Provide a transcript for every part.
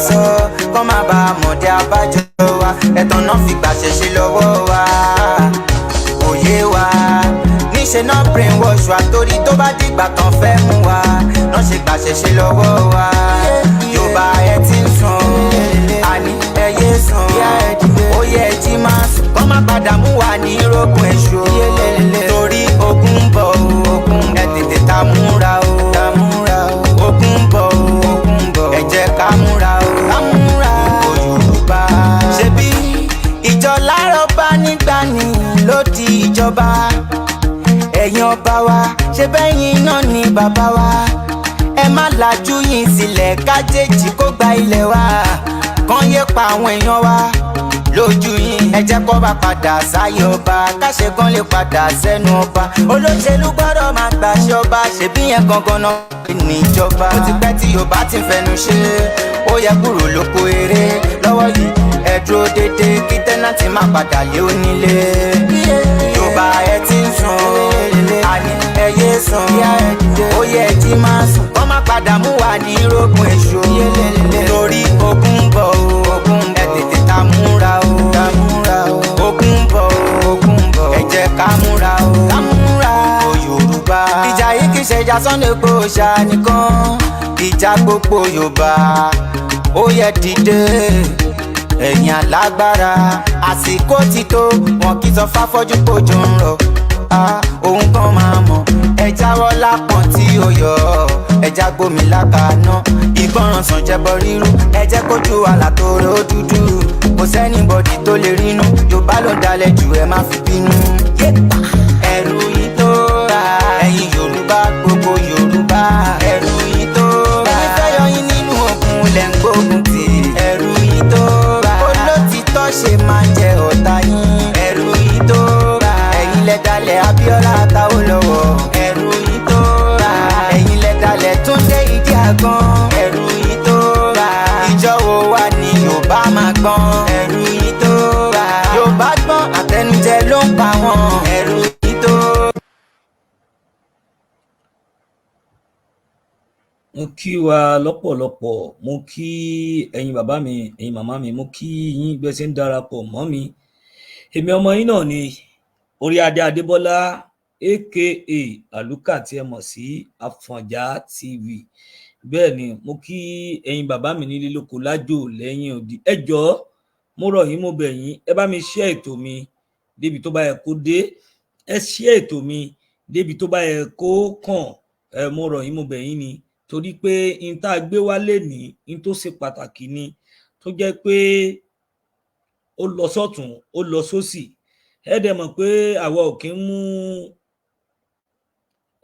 sọ kọ́ má bá mọ̀dé abájọ wa ẹ̀tàn náà fi gbàṣẹ ṣe lọ́wọ́ wa òye wa níṣẹ́ náà brain wash wa torí tó bá dìgbà tán fẹ́ mú wa náà ṣe gbàṣẹ ṣe lọ́wọ́ wa Yorùbá ẹ ti ń sùn àní ẹ yé sùn ó yẹ ẹ jí máa sùn kọ́ má padà mú wa ní rógùn èṣù torí ogun ń bọ̀ ẹ tètè ta múra o ogun ń bọ̀ ẹ jẹ́ ká múra o Yorùbá ṣebí ìjọ lárọ̀bá nígbà ní ló di ìjọba ẹ̀yin ọba wa ṣe bẹ́yìn náà ni bàbá wa ẹ má lajú yín sílẹ̀ kájèjì kó gba ilẹ̀ wa kàn yé pa àwọn èèyàn wa lójú yín ẹ jẹ́ kó bá padà sáyé ọba káṣe kan lè padà sẹ́nu ọba olóṣèlú gbọ́dọ̀ máa gbàṣẹ ọba ṣebí yẹn gangan náà níjọba ó ti pẹ́ tí Yorùbá ti fẹnu ṣe ó yẹ kúrò lóko eré lọ́wọ́ yìí ẹ dúró dédé kí tẹ́nàtì má padà lé onílé Yorùbá ẹ ti ń sùn àní ẹ yé sùn ó yẹ ẹ jí máa sùn kọ́ má padà mú wa ní rógùn èṣù torí ogun ń bọ̀ ẹ tètè ta múra o ogun ń bọ̀ ẹ jẹ́ ká múra o Yorùbá ìjà yìí kì í ṣe ìjà Sunday Igboho ṣá nìkan ìjà gbogbo Yorùbá ó yẹ dìde ẹ̀yin alágbára àsìkò ti tó wọn kì í sọ fáfọ́jú pójú ń rọ̀ òun kan máa mọ̀ ẹ jáwọ́ lápọ̀n tí ó yọ ẹ já gbómi lákàánà ìgbọràn sàn jẹbọ rírú ẹ jẹ́ kójú àlà tó rò dúdú kò sẹ́nibọ̀dì tó lè rínú Yorùbá ló ń dalẹ̀ jù ẹ má fi bínú ẹ̀rù yìí tó ra ẹ̀yin Yorùbá gbogbo Yorùbá ẹ̀rù yìí tó ra ẹni fẹ́ yọ yín nínú òkun lẹ́ ń gbógun tì ẹ̀rù yìí tó ra olótìtọ́ ṣe máa jẹ ọ̀tá yín ẹ̀rù yìí tó ra ẹ̀yin lẹ́dálẹ̀ Abíọ́lá Awólọ́wọ̀ ẹ̀rù yìí tó ra ẹ̀yin lẹ́dálẹ̀ Túndé Ìdí Àgbọn ẹ̀rù yìí tó ra ìjọ wo wà ní Yorùbá máa gbọ́n ẹ̀rù yìí tó ra Yorùbá gbọ́n àtẹnujẹ ló ń pa wọn ẹ̀rù yìí tó. mo kí wa lọ́pọ̀lọpọ̀ mo kí ẹ̀yin bàbá mi ẹ̀yin màmá mi mo kí yín bí ẹ ṣe ń darapọ̀ mọ́ mi èmi ọmọ yín náà ni Oríadé Adébọ́lá aka Àlùkà tí ẹ mọ̀ sí Àfọ̀njá TV bẹ́ẹ̀ ni mo kí ẹ̀yin bàbá mi nílé lóko lájò lẹ́yìn odi ẹ jọ̀ọ́ mo rọ̀ yín mo bẹ̀ yín ẹ bá mi share ètò mi débi tó bá yẹ kó dé ẹ share ètò mi débi tó bá yẹ kó kàn mo rọ̀ yín mo bẹ̀ yín ni torí pé n tá a gbé wá lénìí n tó ṣe pàtàkì ni tó jẹ́ pé ó lọ sọ́tún ó lọ sósì ẹ dẹ̀ mọ̀ pé àwa ò kí ń mú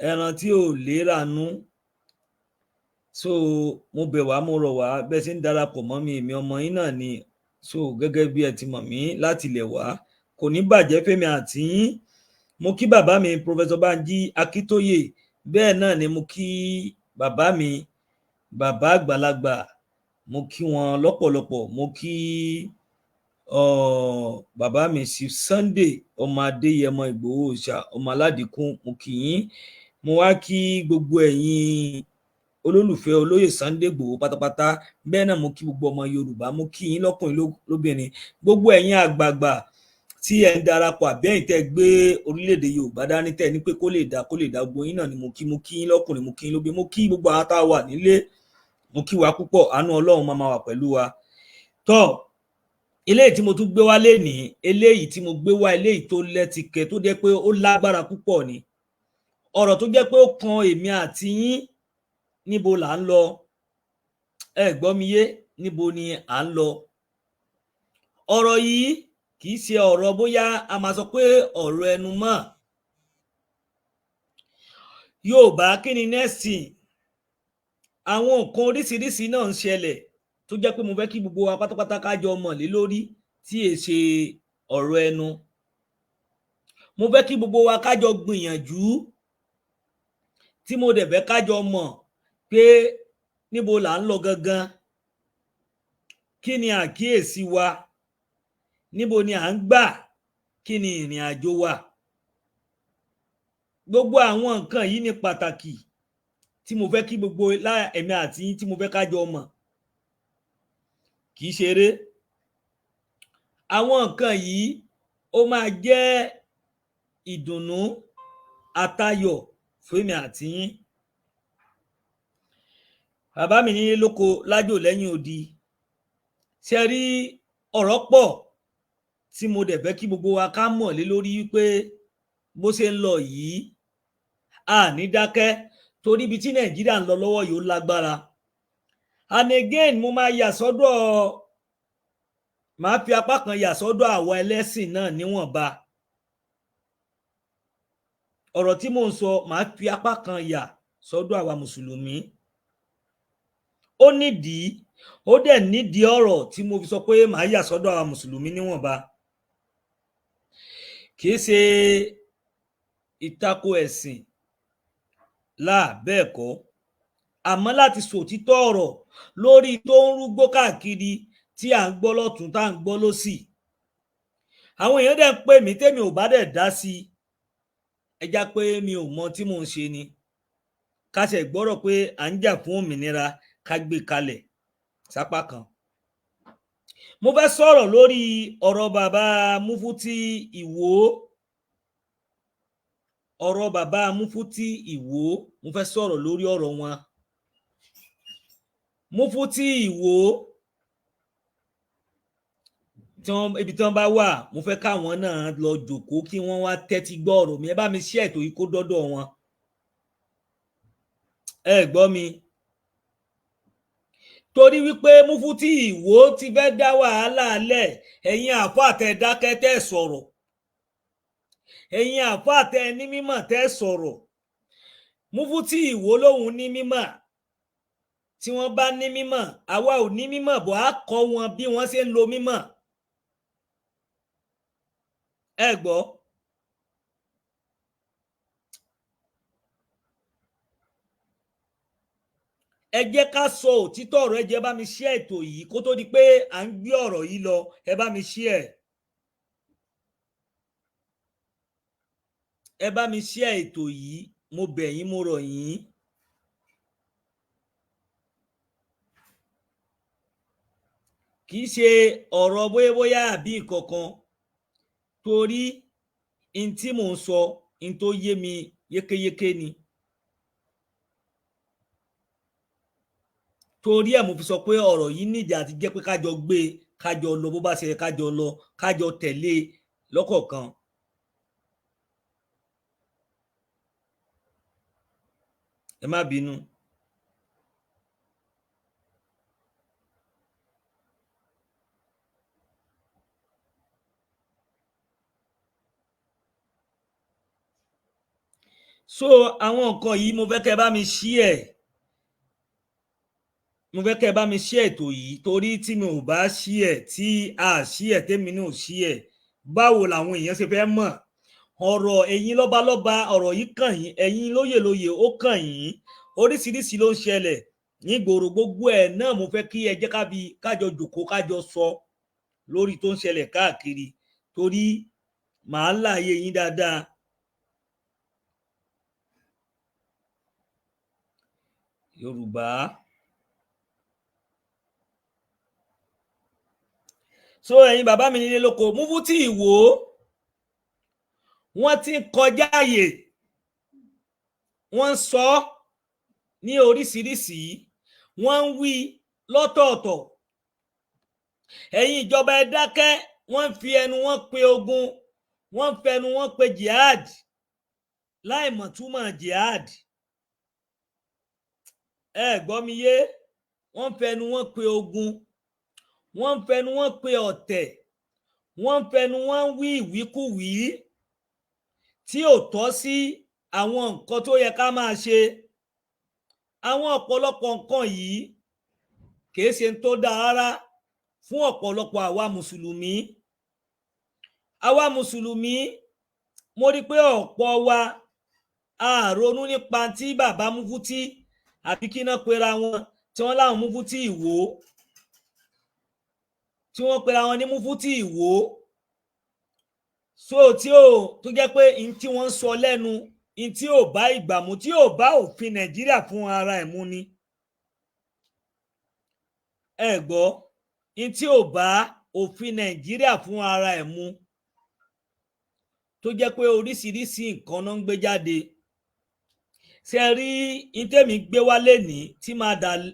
ẹran tí ò léranú so mo bẹ̀ wá mo rọ̀ wá bẹ́ẹ̀ ṣe ń darapọ̀ mọ́ mi èmi ọmọ yín náà ni so gẹ́gẹ́ bí ẹ ti mọ̀ mí láti ilẹ̀ wá kò ní bàjẹ́ fẹ́mi àti yín mo kí bàbá mi Professor Banji Akíntóyè bẹ́ẹ̀ náà ni mo kí bàbá mi bàbá àgbàlagbà mo kí wọn lọ́pọ̀lọpọ̀ mo kí bàbá mi sí Sunday ọmọ Adéyẹmọ Ìgbòho Òòṣà ọmọ Aládìkún mo kí yín mo wá kí gbogbo ẹ̀yin olólùfẹ́ olóyè Sunday Ìgbòho pátápátá bẹ́ẹ̀ náà mo kí gbogbo ọmọ Yorùbá mo kí yín lọ́kùnrin lóbìnrin gbogbo ẹ̀yin àgbààgbà tí ẹ ń darapọ̀ àbẹ́yìn tẹ́ gbé orílẹ̀-èdè Yorùbá dání tẹ́ ní pé kó lè dá gbogbo yín náà ni mo kí yín lọ́kùnrin mo kí yín lóbìnrin mo kí gbogbo àwọn tá a wà nílé mo kí wa púpọ̀ àánú Ọlọ́run máa wà pẹ̀lú wa tó eléyìí tí mo tún gbé wá lénìí eléyìí tí mo gbé wá eléyìí tó lẹ́tìkẹ́ tó jẹ́ pé ó lágbára púpọ̀ ni ọ̀rọ̀ tó jẹ́ pé ó kan èmi àti yín níbo là ń lọ ẹ gbọ́ mi yé níbo ni à ń lọ ọ̀rọ̀ yìí kì í ṣe ọ̀rọ̀ bóyá a máa sọ pé ọ̀rọ̀ ẹnu mọ́ Yorùbá kí ni nẹ́ẹ̀sì àwọn nǹkan oríṣiríṣi náà ń ṣẹlẹ̀ tó jẹ́ pé mo fẹ́ kí gbogbo wa pátápátá ká jọ mọ̀ lé lórí tí è ṣe ọ̀rọ̀ ẹnu mo fẹ́ kí gbogbo wa ká jọ gbìyànjú tí mo dẹ̀ fẹ́ ká jọ mọ̀ pé níbo là ń lọ gangan kí ni àkíyèsí wa níbo ni à ń gbà kí ni ìrìn àjò wa gbogbo àwọn nǹkan yìí ní pàtàkì tí mo fẹ́ kí gbogbo ẹ̀mí àti tí mo fẹ́ ká jọ mọ̀ kì í ṣeré. Àwọn nǹkan yìí ó máa jẹ́ ìdùnnú àtayọ̀ fún èmi àti yín. Bàbá mi nílé lóko lájò lẹ́yìn odi, ṣe rí ọ̀rọ̀ pọ̀ tí mo dẹ̀ fẹ́ kí gbogbo wa ká mọ̀ lé lórí wípé bó ṣe ń lọ yìí a ní dákẹ́, torí ibi tí Nàìjíríà ń lọ lọ́wọ́ yìí ó lágbára. And again mo máa yà sọ́dọ̀, màá fi apá kan yà sọ́dọ̀ àwa ẹlẹ́sìn náà níwọ̀nba. Ọ̀rọ̀ tí mò ń sọ màá fi apá kan yà sọ́dọ̀ àwa mùsùlùmí. Ó nídìí, ó dẹ̀ nídìí ọ̀rọ̀ tí mo fi sọ pé màá yà sọ́dọ̀ àwa mùsùlùmí níwọ̀nba. Kì í ṣe ìtako ẹ̀sìn bẹ́ẹ̀ kọ́, àmọ́ láti sòtítọ́ ọ̀rọ̀ lórí tó ń rúgbó káàkiri tí à ń gbọ́ lọ́tún tá à ń gbọ́ lósì. Àwọn èèyàn dẹ̀ ń pè mí, tèmi ò bá dẹ̀ dá sí i, ẹ já pé mi ò mọ tí mò ń ṣe ni. Ká ṣe gbọ́rọ̀ pé à ń jà fún òmìnira ká gbé kalẹ̀ sápá kan. Mo fẹ́ sọ̀rọ̀ lórí ọ̀rọ̀ bàbá Mufti Ìwó. Ọ̀rọ̀ bàbá Mufti Ìwó, mo fẹ́ sọ̀rọ̀ lórí ọ̀rọ̀ wọn. Mufti Ìwó, ibi tí wọ́n bá wà, mo fẹ́ káwọn náà lọ jókòó kí wọ́n wá tẹ́tí gbọ́ ọ̀rọ̀ mi. Ẹ bá mi share ètò yìí kó dọ́dọ̀ wọn. Ẹ gbọ́ mi. Torí wípé Mufti Ìwó ti fẹ́ dá wàhálà lẹ̀, ẹ̀yin àfáà tẹ́ dákẹ́ tẹ́ sọ̀rọ̀. Ẹ̀yin àfáà tẹ́ ní mímọ̀ tẹ́ sọ̀rọ̀. Mufti Ìwó lòun ní mímọ̀. Tí wọ́n bá ní mímọ̀, àwa ò ní mímọ̀, bọ̀ á kọ́ wọn bí wọ́n ṣe ń lo mímọ̀. Ẹ gbọ́. Ẹ jẹ́ ká sọ òtítọ́ ọ̀rọ̀, ẹ jẹ́ bá mi share ètò yìí kó tó di pé à ń gbé ọ̀rọ̀ yìí lọ, ẹ bá mi share. Ẹ bá mi share ètò yìí, mo bẹ̀ yín, mo rọ̀ yín. Kì í ṣe ọ̀rọ̀ bóyá àbí ìkọ̀kan, torí in tí mò ń sọ, in tó yé mi yékéyéké ni. Torí ẹ̀ mo fi sọ pé ọ̀rọ̀ yìí nídìí àti jẹ́ pé kájọ gbé, kájọ lọ bó bá ṣe kájọ lọ, kájọ tẹ̀lé lọ́kọ̀ọ̀kan. Ẹ má bínú. So àwọn nǹkan yìí mo fẹ́ kẹ́ bá mi share. Mo fẹ́ kẹ́ bá mi share ètò yìí, torí tí mi ò bá share, tí a share, tèmi náà ò share, báwo làwọn èèyàn ṣe fẹ́ mọ̀? Ọ̀rọ̀ ẹ̀yin lọ́balọ́ba, ọ̀rọ̀ yìí kàn yín, ẹ̀yin lóyèlóyè ó kàn yín. Oríṣiríṣi ló ń ṣẹlẹ̀ nígboro, gbogbo ẹ̀ náà mo fẹ́ kí ẹ jẹ́ kájọ jókòó kájọ sọ lórí tó ń ṣẹlẹ̀ káàkiri, torí màá láàyè yín dáadáa. Yorùbá. So ẹ̀yin bàbá mi nílé lóko, Mufti Ìwó wọ́n ti kọjá àyè, wọ́n sọ ní oríṣiríṣi, wọ́n ń wí lọ́tọ̀ọ̀tọ̀. Ẹ̀yin ìjọba ẹ dákẹ́, wọ́n fi ẹnu wọn pe ogun, wọ́n fẹnu wọn pe jihad láì mọ̀ túmọ̀ jihad. Ẹ gbọ́ mi yé, wọ́n fẹnu wọn pe ogun, wọ́n fẹnu wọn pe ọ̀tẹ̀, wọ́n fẹnu wọn wí ìwíkúwí tí ò tọ́ sí àwọn nǹkan tó yẹ ká máa ṣe. Àwọn ọ̀pọ̀lọpọ̀ nǹkan yìí kìí ṣe tó dáa rárá fún ọ̀pọ̀lọpọ̀ àwa mùsùlùmí. Àwa mùsùlùmí, mo rí pé ọ̀pọ̀ wa a ronú nípa tí bàbá Mufti àbí kí náà pera wọn, tí wọ́n láwọn Mufti Ìwó, tí wọ́n pera wọn ní Mufti Ìwó. So tí ó tó jẹ́ pé in tí wọ́n ń sọ lẹ́nu, in tí ò bá ìgbà mu, tí ò bá òfin Nàìjíríà fún ara ẹ̀ mu ni. Ẹ gbọ́, in tí ò bá òfin Nàìjíríà fún ara ẹ̀ mu tó jẹ́ pé oríṣiríṣi nǹkan náà ń gbé jáde. Ṣé rí ìtẹ́mi gbé wá lénìí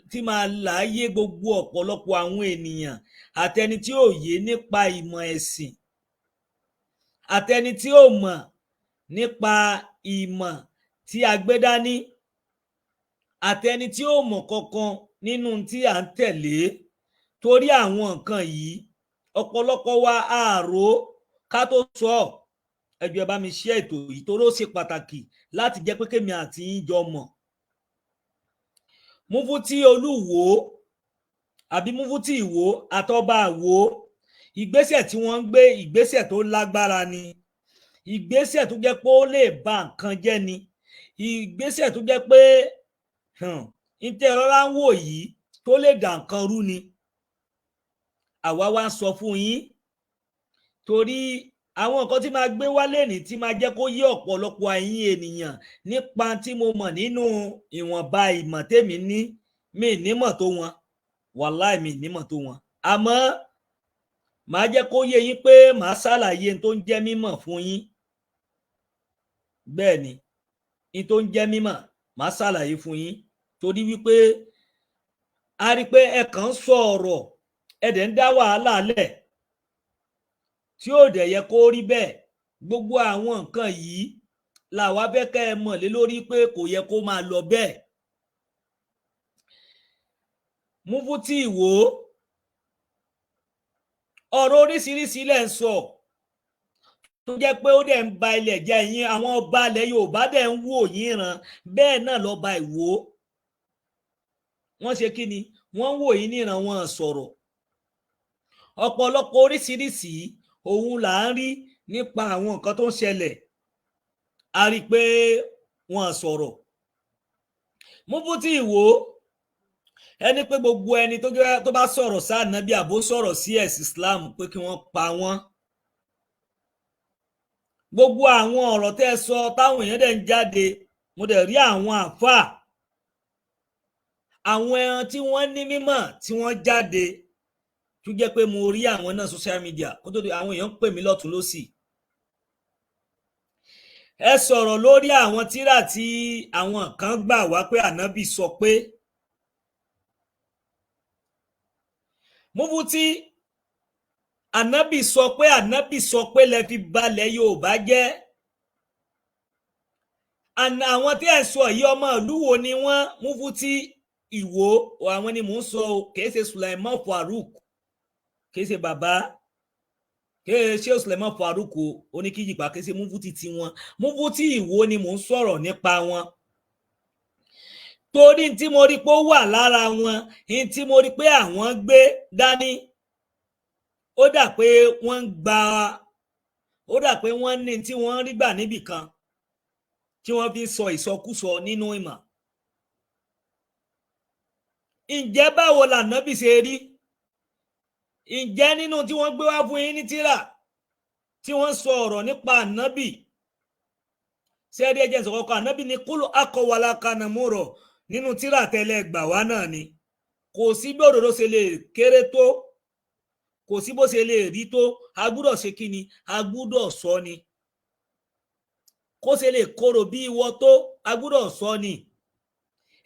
tí máa láàyè gbogbo ọ̀pọ̀lọpọ̀ àwọn ènìyàn àtẹni tí ò yé nípa ìmọ̀ ẹ̀sìn àtẹni tí ò mọ̀ nípa ìmọ̀ tí a gbé dání àtẹni tí ò mọ̀ kankan nínú tí à ń tẹ̀lé. Torí àwọn nǹkan yìí ọ̀pọ̀lọpọ̀ wa àárò ká tó sọ ẹ jọ̀ọ́ ẹ bá mi share ètò yìí torí ó ṣe pàtàkì láti jẹ́ pé kémi àti yín jọ mọ̀. Mufti Olúwo àbí Mufti Ìwó àtọba Ìwó, ìgbésẹ̀ tí wọ́n ń gbé ìgbésẹ̀ tó lágbára ni, ìgbésẹ̀ tó jẹ́ pé ó lè ba nǹkan jẹ́ ni, ìgbésẹ̀ tó jẹ́ pé ìtẹ̀rọ̀lá ń wò yìí tó lè dà nǹkan rú ni. Àwa wá ń sọ fún yín torí àwọn nǹkan tí máa gbé wálé ní tí máa jẹ́ kó yé ọ̀pọ̀lọpọ̀ ẹ̀yin ènìyàn nípa tí mo mọ̀ nínú ìwọ̀nba ìmọ̀ tèmi ní. Mi nímọ̀ tó wọn, wàláì mi nímọ̀ tó wọn, àmọ́ màá jẹ́ kó yé yín pé màá ṣàlàyé tó ń jẹ́ mímọ̀ fún yín. Bẹ́ẹ̀ ni ní tó ń jẹ́ mímọ̀ màá ṣàlàyé fún yín torí wípé a rí pé ẹ kàn ń sọ ọ̀rọ̀ ẹ dẹ̀ ń dá wàhálà lẹ̀ tí ó dẹ̀ yẹ kó rí bẹ́ẹ̀. Gbogbo àwọn nǹkan yìí làwa fẹ́ kẹ́ ẹ mọ̀ lé lórí pé kò yẹ kó máa lọ bẹ́ẹ̀. Mufti Ìwó ọ̀rọ̀ oríṣiríṣi lẹ̀ ń sọ tó jẹ́ pé ó dẹ̀ ń ba ilẹ̀ jẹ́. yín àwọn ọba ilẹ̀ Yorùbá dẹ̀ ń wò yín ràn, bẹ́ẹ̀ náà lọ́ba Ìwó wọ́n ṣe kí ni wọ́n ń wò yín níran, wọn sọ̀rọ̀. Ọ̀pọ̀lọpọ̀ oríṣiríṣi òun là ń rí nípa àwọn nǹkan tó ń ṣẹlẹ̀, a rí i pé wọn sọ̀rọ̀. Mufti Ìwó ẹni pé gbogbo ẹni tó bá sọ̀rọ̀ sí Ànábì àbó sọ̀rọ̀ sí ẹ̀sìn Islam pé kí wọ́n pa wọ́n. Gbogbo àwọn ọ̀rọ̀ tẹ́ sọ táwọn èèyàn dẹ̀ ń jáde, mo dẹ̀ rí àwọn àfáà àwọn ẹran tí wọ́n ní mímọ̀ tí wọ́n jáde tó jẹ́ pé mo rí àwọn náà social media kó tó di àwọn èèyàn ń pè mí lọ́tún lósì. Ẹ sọ̀rọ̀ lórí àwọn tírà tí àwọn kan gbà wá pé Ànábì sọ pé. Mufti Ànábì sọ pé lẹ fi balẹ̀ Yorùbá jẹ́. Àwọn tí ẹ sọ yìí ọmọ ìlú wo ni wọ́n? Mufti Ìwó àwọn ni mò ń sọ o, kìí ṣe Sulaiman Farouk, kìí ṣe bàbá, kìí ṣe Sulaiman Farouk o oníkíjìpá, kìí ṣe Mufti tiwọn. Mufti Ìwó ni mò ń sọ̀rọ̀ nípa wọn torí tí mo rí pé ó wà lára wọn, tí mo rí pé àwọn gbé dání, ó dà pé wọ́n ní tí wọ́n rí gbà níbì kan tí wọ́n fi sọ ìsọkúsọ nínú ìmọ̀. Ǹjẹ́ báwo l'Ànábì ṣe rí? Ǹjẹ́ nínú tí wọ́n gbé wá fún yín ní tírà tí wọ́n sọ ọ̀rọ̀ nípa Ànábì, ṣẹ́ẹ́dí ẹjẹ́ ìsọ̀kọ́kọ́ Ànábì ní kúlù akọ̀wàlá kanamúrọ̀ nínú tírà tẹ́lẹ̀ gbà wá náà ni. Kò sí bí òdodo ṣe lè kéré tó, kò sí bó ṣe lè rí tó, a gbúdọ̀ ṣe kí ni? A gbúdọ̀ sọ ni. Kó ṣe lè korò bí ìwọ tó, a gbúdọ̀ sọ ni.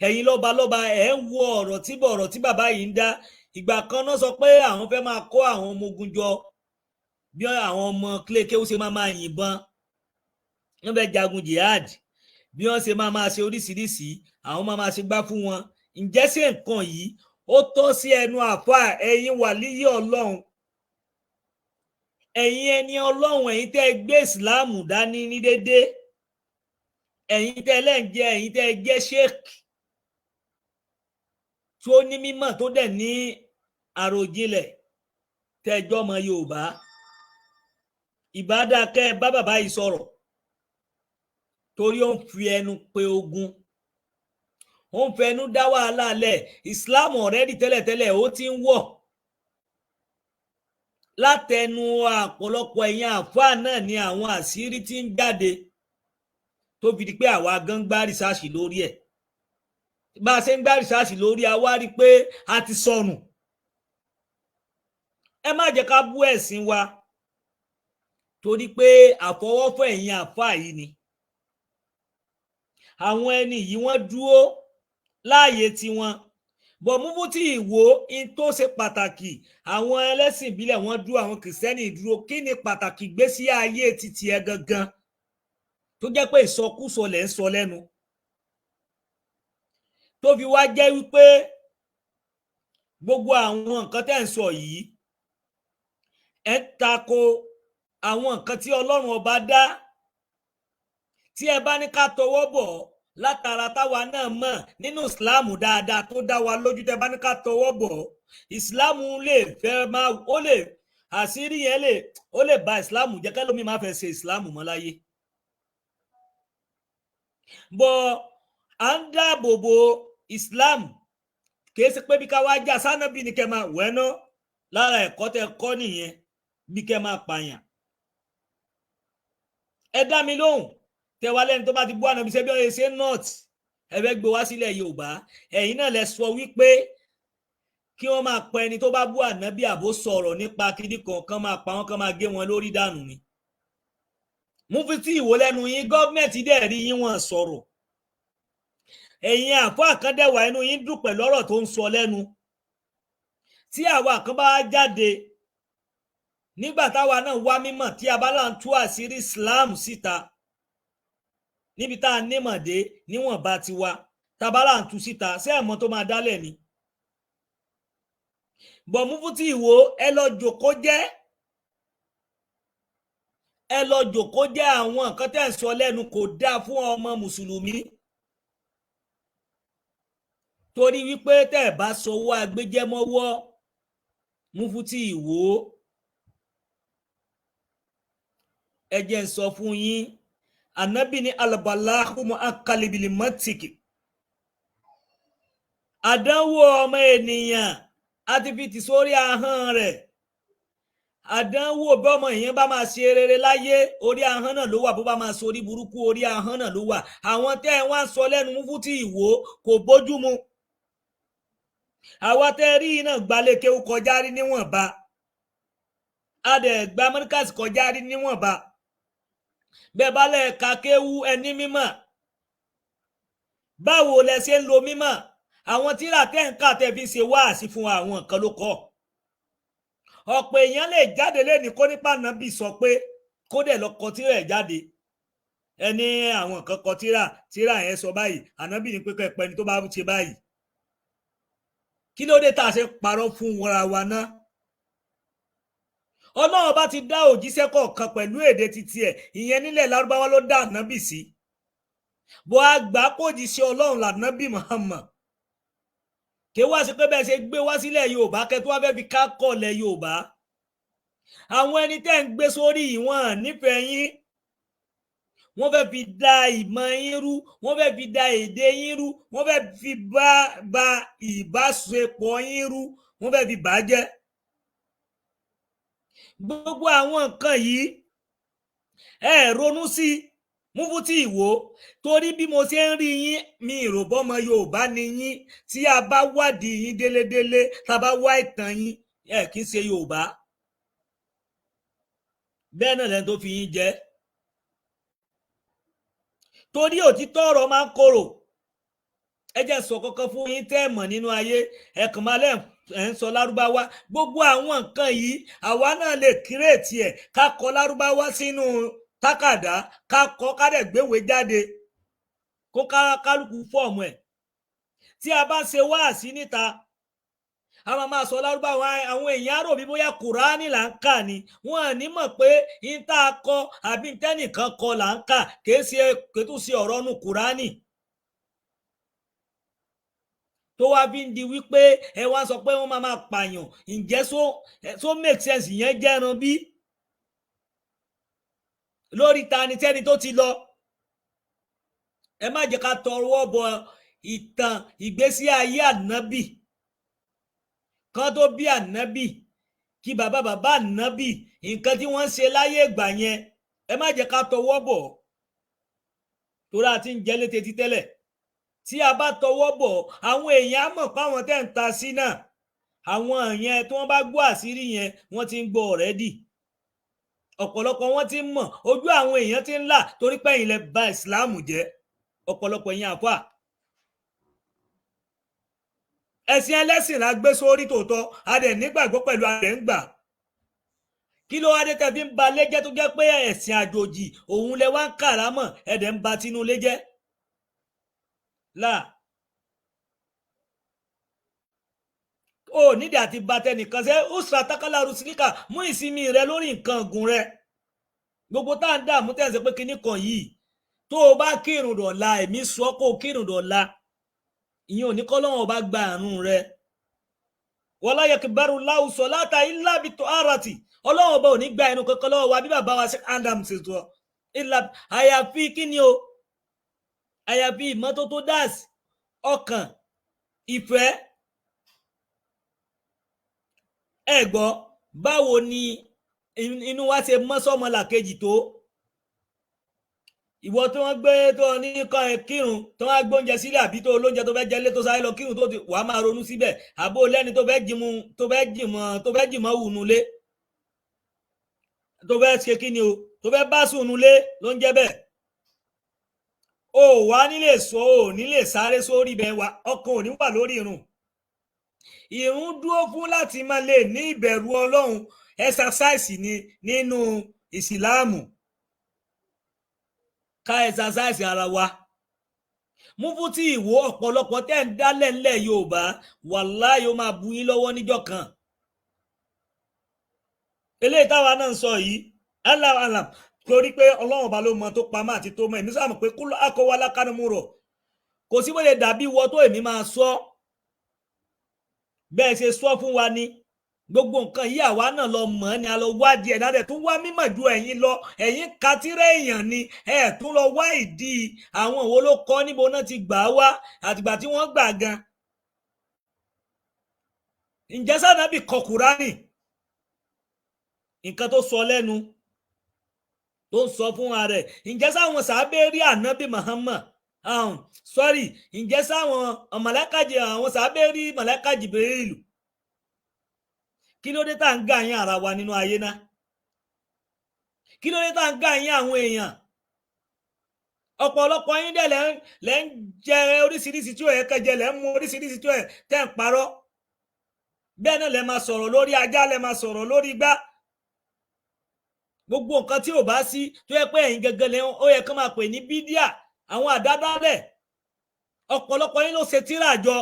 Ẹ̀yin lọ́balọ́ba ẹ̀ ń wo ọ̀rọ̀ tí bàbá yìí ń dá. Ìgbà kan náà sọ pé àwọn fẹ́ máa kó àwọn ọmọ ogun jọ bí àwọn ọmọ kílékéwú ṣe máa yìnbọn, wọ́n fẹ́ jagun jihad, bí wọ́n ṣe máa ṣe oríṣiríṣi, àwọn máa ṣe gbá fún wọn. Ǹjẹ́ ṣé nǹkan yìí ó tọ́ sí ẹnu àfáà? Ẹ̀yin wàlíyí Ọlọ́run, ẹ̀yin ẹni Ọlọ́run, ẹ̀yin tẹ́ gbé ìsìláàmù dání ní dédé, ẹ̀yin tẹ́ lẹ́ǹjẹ́, ẹ̀yin tẹ́ jẹ́ sheikh tó ní mímọ̀ tó dẹ̀ ní àròjinlẹ̀ tẹ́jọ́ ọmọ Yorùbá, ìbádàkẹ́ bá bàbá yìí sọ̀rọ̀ torí ó ń fi ẹnu pe ogun, ó ń fẹnu dá wàhálà lẹ̀. Islam already tẹ́lẹ̀tẹ́lẹ̀ ó ti ń wọ̀ látẹnu ọ̀pọ̀lọpọ̀ ẹ̀yin àfáà náà ni àwọn àṣírí tí ń jáde tó fi di pé àwa gan gbá rìsáàsì lórí ẹ̀. Bá a ṣe ń gbá rìsáàsì lórí, a wá rí pé a ti sọnù. ẹ má jẹ́ ká bú ẹ̀sìn wa torí pé àfọwọ́fọ́ ẹ̀yin àfáà yìí ni àwọn ẹni yìí wọ́n dúró láàyè tiwọn bọ̀ Mufti Ìwó in tó ṣe pàtàkì àwọn ẹlẹ́sìn ìbílẹ̀ wọ́n dúró àwọn kìrìsìtẹ́nì dúró kí ni pàtàkì ìgbésí ayé títí ẹ gangan tó jẹ́ pé ìsọkúsọ lẹ̀ ń sọ lẹ́nu tó fi wá jẹ́ wípé gbogbo àwọn nǹkan tẹ́ ń sọ yìí ẹ tako àwọn nǹkan tí Ọlọ́run ọba dá tí ẹ bá ní ká tọwọ́ bọ̀ látara táwa náà mọ̀ nínú ìsìláàmù dáadáa tó dá wa lójú tẹ́ bá ní ká tọwọ́ bọ̀ ìsìláàmù lè fẹ́ máa ó lè àṣírí yẹn ó lè ba ìsìláàmù jẹ́ kẹ́lómi máa fẹ́ ṣe ìsìláàmù mọ́ láyé bọ̀ à ń dáàbò bo ìsìláàmù kìí ṣe pé bí ká wá já sánábì ní kẹ́ máa wẹ́ná lára ẹ̀kọ́ tẹ́ kọ́ nìyẹn bí kẹ́ máa pààyàn ẹ dá mi lóhùn tẹwa lẹ́ni tó bá ti bú ànábì ṣe bí wọ́n ṣe north ẹ̀fẹ́ gbé wá sílẹ̀ Yorùbá ẹ̀yin náà lẹ sọ wípé kí wọ́n máa pa ẹni tó bá bú ànábì àbó sọ̀rọ̀ nípa kíní kan máa pa wọ́n kan máa gé wọn lórí dànù ni Mufti Ìwó lẹ́nu yín gọ́ọ̀mẹ̀ntì dẹ̀ rí yín wọ́n sọ̀rọ̀ ẹ̀yin àfáà kan dẹ̀wà inú yín dùn pẹ̀lú ọ̀rọ̀ tó ń sọ lẹ́nu tí àwa kan bá jáde nígbà táwa náà wá mímọ̀ tí a bá là ń tú àṣírí Islam síta níbi tá a nímọ̀dé níwọ̀nba tiwa tabala ń tú síta ṣé ẹ̀mọ́ tó máa dálẹ̀ ni bọ̀ Mufti Ìwó ẹ lọ jòkó jẹ́ àwọn nǹkan tẹ́ ń sọ lẹ́nu kò dáa fún ọmọ mùsùlùmí torí wípé tẹ́ ẹ̀ bá sọwọ́ agbẹjẹmọ́wọ́ Mufti Ìwó ẹ jẹ́ ń sọ fún yín Ànábì ní albalahu mu'akkalibil matiki àdánwò ọmọ ènìyàn àti fi tì sórí ahọ́n rẹ̀ àdánwò bí ọmọ èèyàn bá máa ṣe rere láyé orí ahọ́n náà ló wà bó bá máa sórí burúkú orí ahọ́n náà ló wà àwọn tẹ́ ẹ wá ń sọ lẹ́nu Mufti Ìwó kò bójúmu àwa tẹ́ rí iná gbalẹ̀ kéwú kọjá rí níwọ̀nba adẹ̀gbà mọ́ríkàsì kọjá rí níwọ̀nba bẹ́ẹ̀ bá lẹ̀ ka kéwú ẹni mímọ̀ báwo lẹ ṣe ń lo mímọ̀ àwọn tíra tẹ́ ń kà tẹ́ fi ṣe wáàsí fún àwọn nǹkan ló kọ́ ọ̀pọ̀ èèyàn lè jáde lẹ́ni kó nípa Ànábì sọ pé kó dẹ̀ lọ kọ tíra ẹ̀ jáde ẹni àwọn nǹkan kọ tíra yẹn sọ báyìí Ànábì ní pé kẹpẹ ni tó bá ṣe báyìí kí ló dé tá a ṣe parọ́ fún wa náà Ọlọ́run bá ti dá òjíṣẹ́ kọ̀ọ̀kan pẹ̀lú èdè títí ẹ̀ ìyẹn nílẹ̀ Lárúbáwá ló dá Ànábì sí bó a gbà kó jíṣẹ́ Ọlọ́run l'Ànábì Muhammad kí wá sí pé bẹ́ẹ̀ ṣe gbé wá sílẹ̀ Yorùbá kẹ́ tó wá fẹ́ fi ká kọ̀lẹ̀ Yorùbá àwọn ẹni tẹ́ ń gbé sórí ìwọ̀n nífẹ̀ẹ́ yín wọ́n fẹ́ fi da ìmọ̀ yín rú wọ́n fẹ́ fi da èdè yín rú wọ́n fẹ́ fi ba ìbáṣepọ̀ yín rú wọ́n fẹ́ fi bàjẹ́ gbogbo àwọn nǹkan yìí ẹ ronú sí Mufti Ìwó torí bí mo ṣe ń rí yín mi ìròbọ́mọ Yorùbá ni yín tí a bá wádìí yín délédélé tá a bá wá ìtàn yín ẹ kì í ṣe Yorùbá bẹ́ẹ̀ náà lẹ́nu tó fi yín jẹ́ torí òtítọ́ ọ̀rọ̀ máa ń korò ẹ jẹ́ sọ kankan fún yín tẹ́ ẹ mọ̀ nínú ayé ẹ̀kan máa lẹ́ ẹ̀ ń sọ Lárúbáwá gbogbo àwọn nǹkan yìí àwa náà lè kírètì ẹ̀ ká kọ Lárúbáwá sínú tákàdá ká kọ ká dẹ̀ gbéwèé jáde kó kálukú fọ́ọ̀mù ẹ̀ tí a bá ṣe wáàsí níta a máa sọ Lárúbáwá àwọn èèyàn rò bí bóyá Kùránì là ń kà ni wọn à ní mọ̀ pé n tá a kọ àbí tẹ́nìkan kọ là ń kà kìí tún ṣe ọ̀rọ̀ nu Kùránì tó wá fi ń di wípé ẹ wá sọ pé wọ́n máa pààyàn ǹjẹ́ so make sense yẹn jẹ́ran bí lórí tani tẹ́ni tó ti lọ ẹ má jẹ́ ká tọwọ́ bọ ìtàn ìgbésí ayé Ànábì kan tó bí Ànábì kí bàbá Ànábì nǹkan tí wọ́n ṣe láyé ìgbà yẹn ẹ má jẹ́ ká tọwọ́ bọ̀ torí àti ń jẹ́ létí títẹ́lẹ̀ tí a bá tọwọ́ bọ̀ àwọn èèyàn á mọ̀ páwọn tẹ́ ń ta sí náà àwọn yẹn tí wọ́n bá gbọ́ àṣírí yẹn wọ́n ti ń gbọ́ already ọ̀pọ̀lọpọ̀ wọn ti ń mọ̀ ojú àwọn èèyàn ti ń là torí pé ẹ̀yin lẹ bà ìsìláàmù jẹ́ ọ̀pọ̀lọpọ̀ yẹn àfà ẹ̀sìn ẹlẹ́sìn la gbé sórí tòótọ́ a dẹ̀ nígbàgbọ́ pẹ̀lú a dẹ̀ ń gbà kí ló wá dé tẹ́ fi ń ba ilé jẹ́ tó jẹ́ pé ẹ̀sìn àjòjì òun lẹ wá ń kàrámọ̀ ẹ dẹ̀ ń ba tinú ilé jẹ́ là ó nídìí àti ba tẹnìkan ṣe ó sọ àtàkàlà rusilika mú ìsinmi rẹ lórí nǹkan ọ̀gùn rẹ gbogbo tá à ń dààmú tẹ̀sí pé kinní kan yìí tó o bá kírun dọ̀la ẹ̀mí sọ kó o kírun dọ̀la ìyẹn ò ní kọ́ lọ́wọ́ bá gba àrùn rẹ wala yakbaru salata illa bi tuharati ọlọ́wọ́ ọba ò ní gba ẹnu kankan lọ́wọ́ wa bí bàbá wa ṣe Adam ṣe sọ àyàfi kí ni o àyàfi ìmọ́tótó dáàsì ọkàn ìfẹ́ ẹ gbọ́ báwo ni inú wa ṣe mọ́ sọ́mọlàkejì tó ìwọ tí wọ́n gbé tó ní kan kírun tó wọ́n gbóúnjẹ sílẹ̀ àbí tó olóúnjẹ tó fẹ́ jẹ lé tó sáré lọ kírun tó wàá máa ronú síbẹ̀ àbó lẹ́ni tó fẹ́ jìmọ̀ wùnú lé tó fẹ́ ṣe kí ni o tó fẹ́ bá sùnú lé ló ń jẹ́ bẹ́ẹ̀ o wà nílé sọ ò nílé sáré sórí bẹ́ẹ̀ wá ọkàn ò ní wà lórí irun dúró fún láti máa lè ní ìbẹ̀rù Ọlọ́run ẹ̀sásáìsì ni nínú ìsìláàmù ká ẹ̀sásáìsì ara wa Mufti Ìwó ọ̀pọ̀lọpọ̀ tẹ́ ń dálẹ̀ ńlẹ̀ Yorùbá wàláhì ó máa bu yín lọ́wọ́ níjọ́ kan eléyìí táwa náà ń sọ yìí alam torí pé Ọlọ́run ọba ló mọ tó pamọ́ àti tó mọ èmi sáà mọ̀ pé kúlọ̀ akọwà lákànnìmú rọ̀ kò sí wọ́n lè dàbí wọ́ tó èmi máa sọ bẹ́ẹ̀ ṣe sọ fún wa ni gbogbo nǹkan yìí àwa náà lọ mọ̀ ni a lọ wádìí ẹ̀ dáadẹ́ tún wá mímọ̀ ju ẹ̀yin lọ ẹ̀yin katírẹ́ èèyàn ni ẹ̀ tún lọ wá ìdí àwọn òwò ló kọ́ níbo náà ti gbà wá àtìgbà tí wọ́n gbà gan ǹjẹ́ sànábì kọ Kùránì nǹkan tó sọ lẹ́nu tó ń sọ fún wa rẹ̀ ǹjẹ́ sáwọn sàábẹ́ rí ànábì Muhammad ǹjẹ́ sáwọn màláíkà àwọn sàábẹ́ rí màláíkà Jibrilu kí ló dé tá à ń gà yín ara wa nínú ayé náà kí ló dé tá à ń gà yín àwọn èèyàn ọ̀pọ̀lọpọ̀ yín dẹ̀ lẹ́ ń jẹ oríṣiríṣi tí ó yẹ kẹjẹ lẹ́ ń mu oríṣiríṣi tí ó yẹ tẹ́ ń parọ́ bẹ́ẹ̀ náà lẹ́ máa sọ̀rọ̀ lórí ajá lẹ́ máa sọ̀rọ̀ lórí igbá gbogbo nǹkan tí ò bá sí tó yẹ pé ẹ̀yin gẹ́gẹ́ lẹ́ ó yẹ kó máa pè ní bídíà àwọn àdádálẹ̀ ọ̀pọ̀lọpọ̀ yín ló ṣe tírà jọ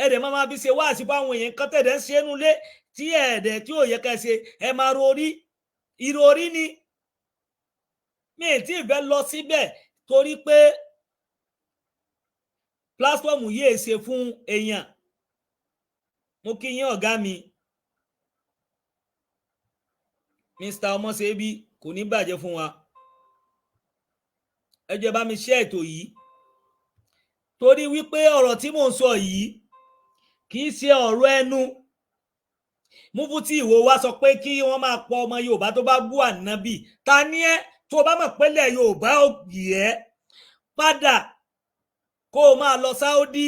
ẹ̀dẹ̀ máa fi ṣe wáàsí fáwọn èèyàn kan tẹ̀dẹ̀ ń ṣe é nulẹ̀ tí ẹ̀dẹ̀ tí ò yẹ ká ṣe ẹ máa ìròrí ni mi ì tí ì fẹ́ lọ síbẹ̀ torí pé platform yìí ṣe fún èèyàn mo kí yín ọ̀gá mi Mr. Ọmọṣẹ́bí kò ní bàjẹ́ fún wa ẹ jẹ́ bá mi share ètò yìí torí wípé ọ̀rọ̀ tí mò ń sọ yìí kì í ṣe ọ̀rọ̀ ẹnu Mufti Ìwó wá sọ pé kí wọ́n máa pọ ọmọ Yorùbá tó bá bú ànábì ta ni ẹ́ tó bá mọ̀ pẹ́lẹ̀ Yorùbá ògì ẹ́ padà kó o máa lọ Sáúdí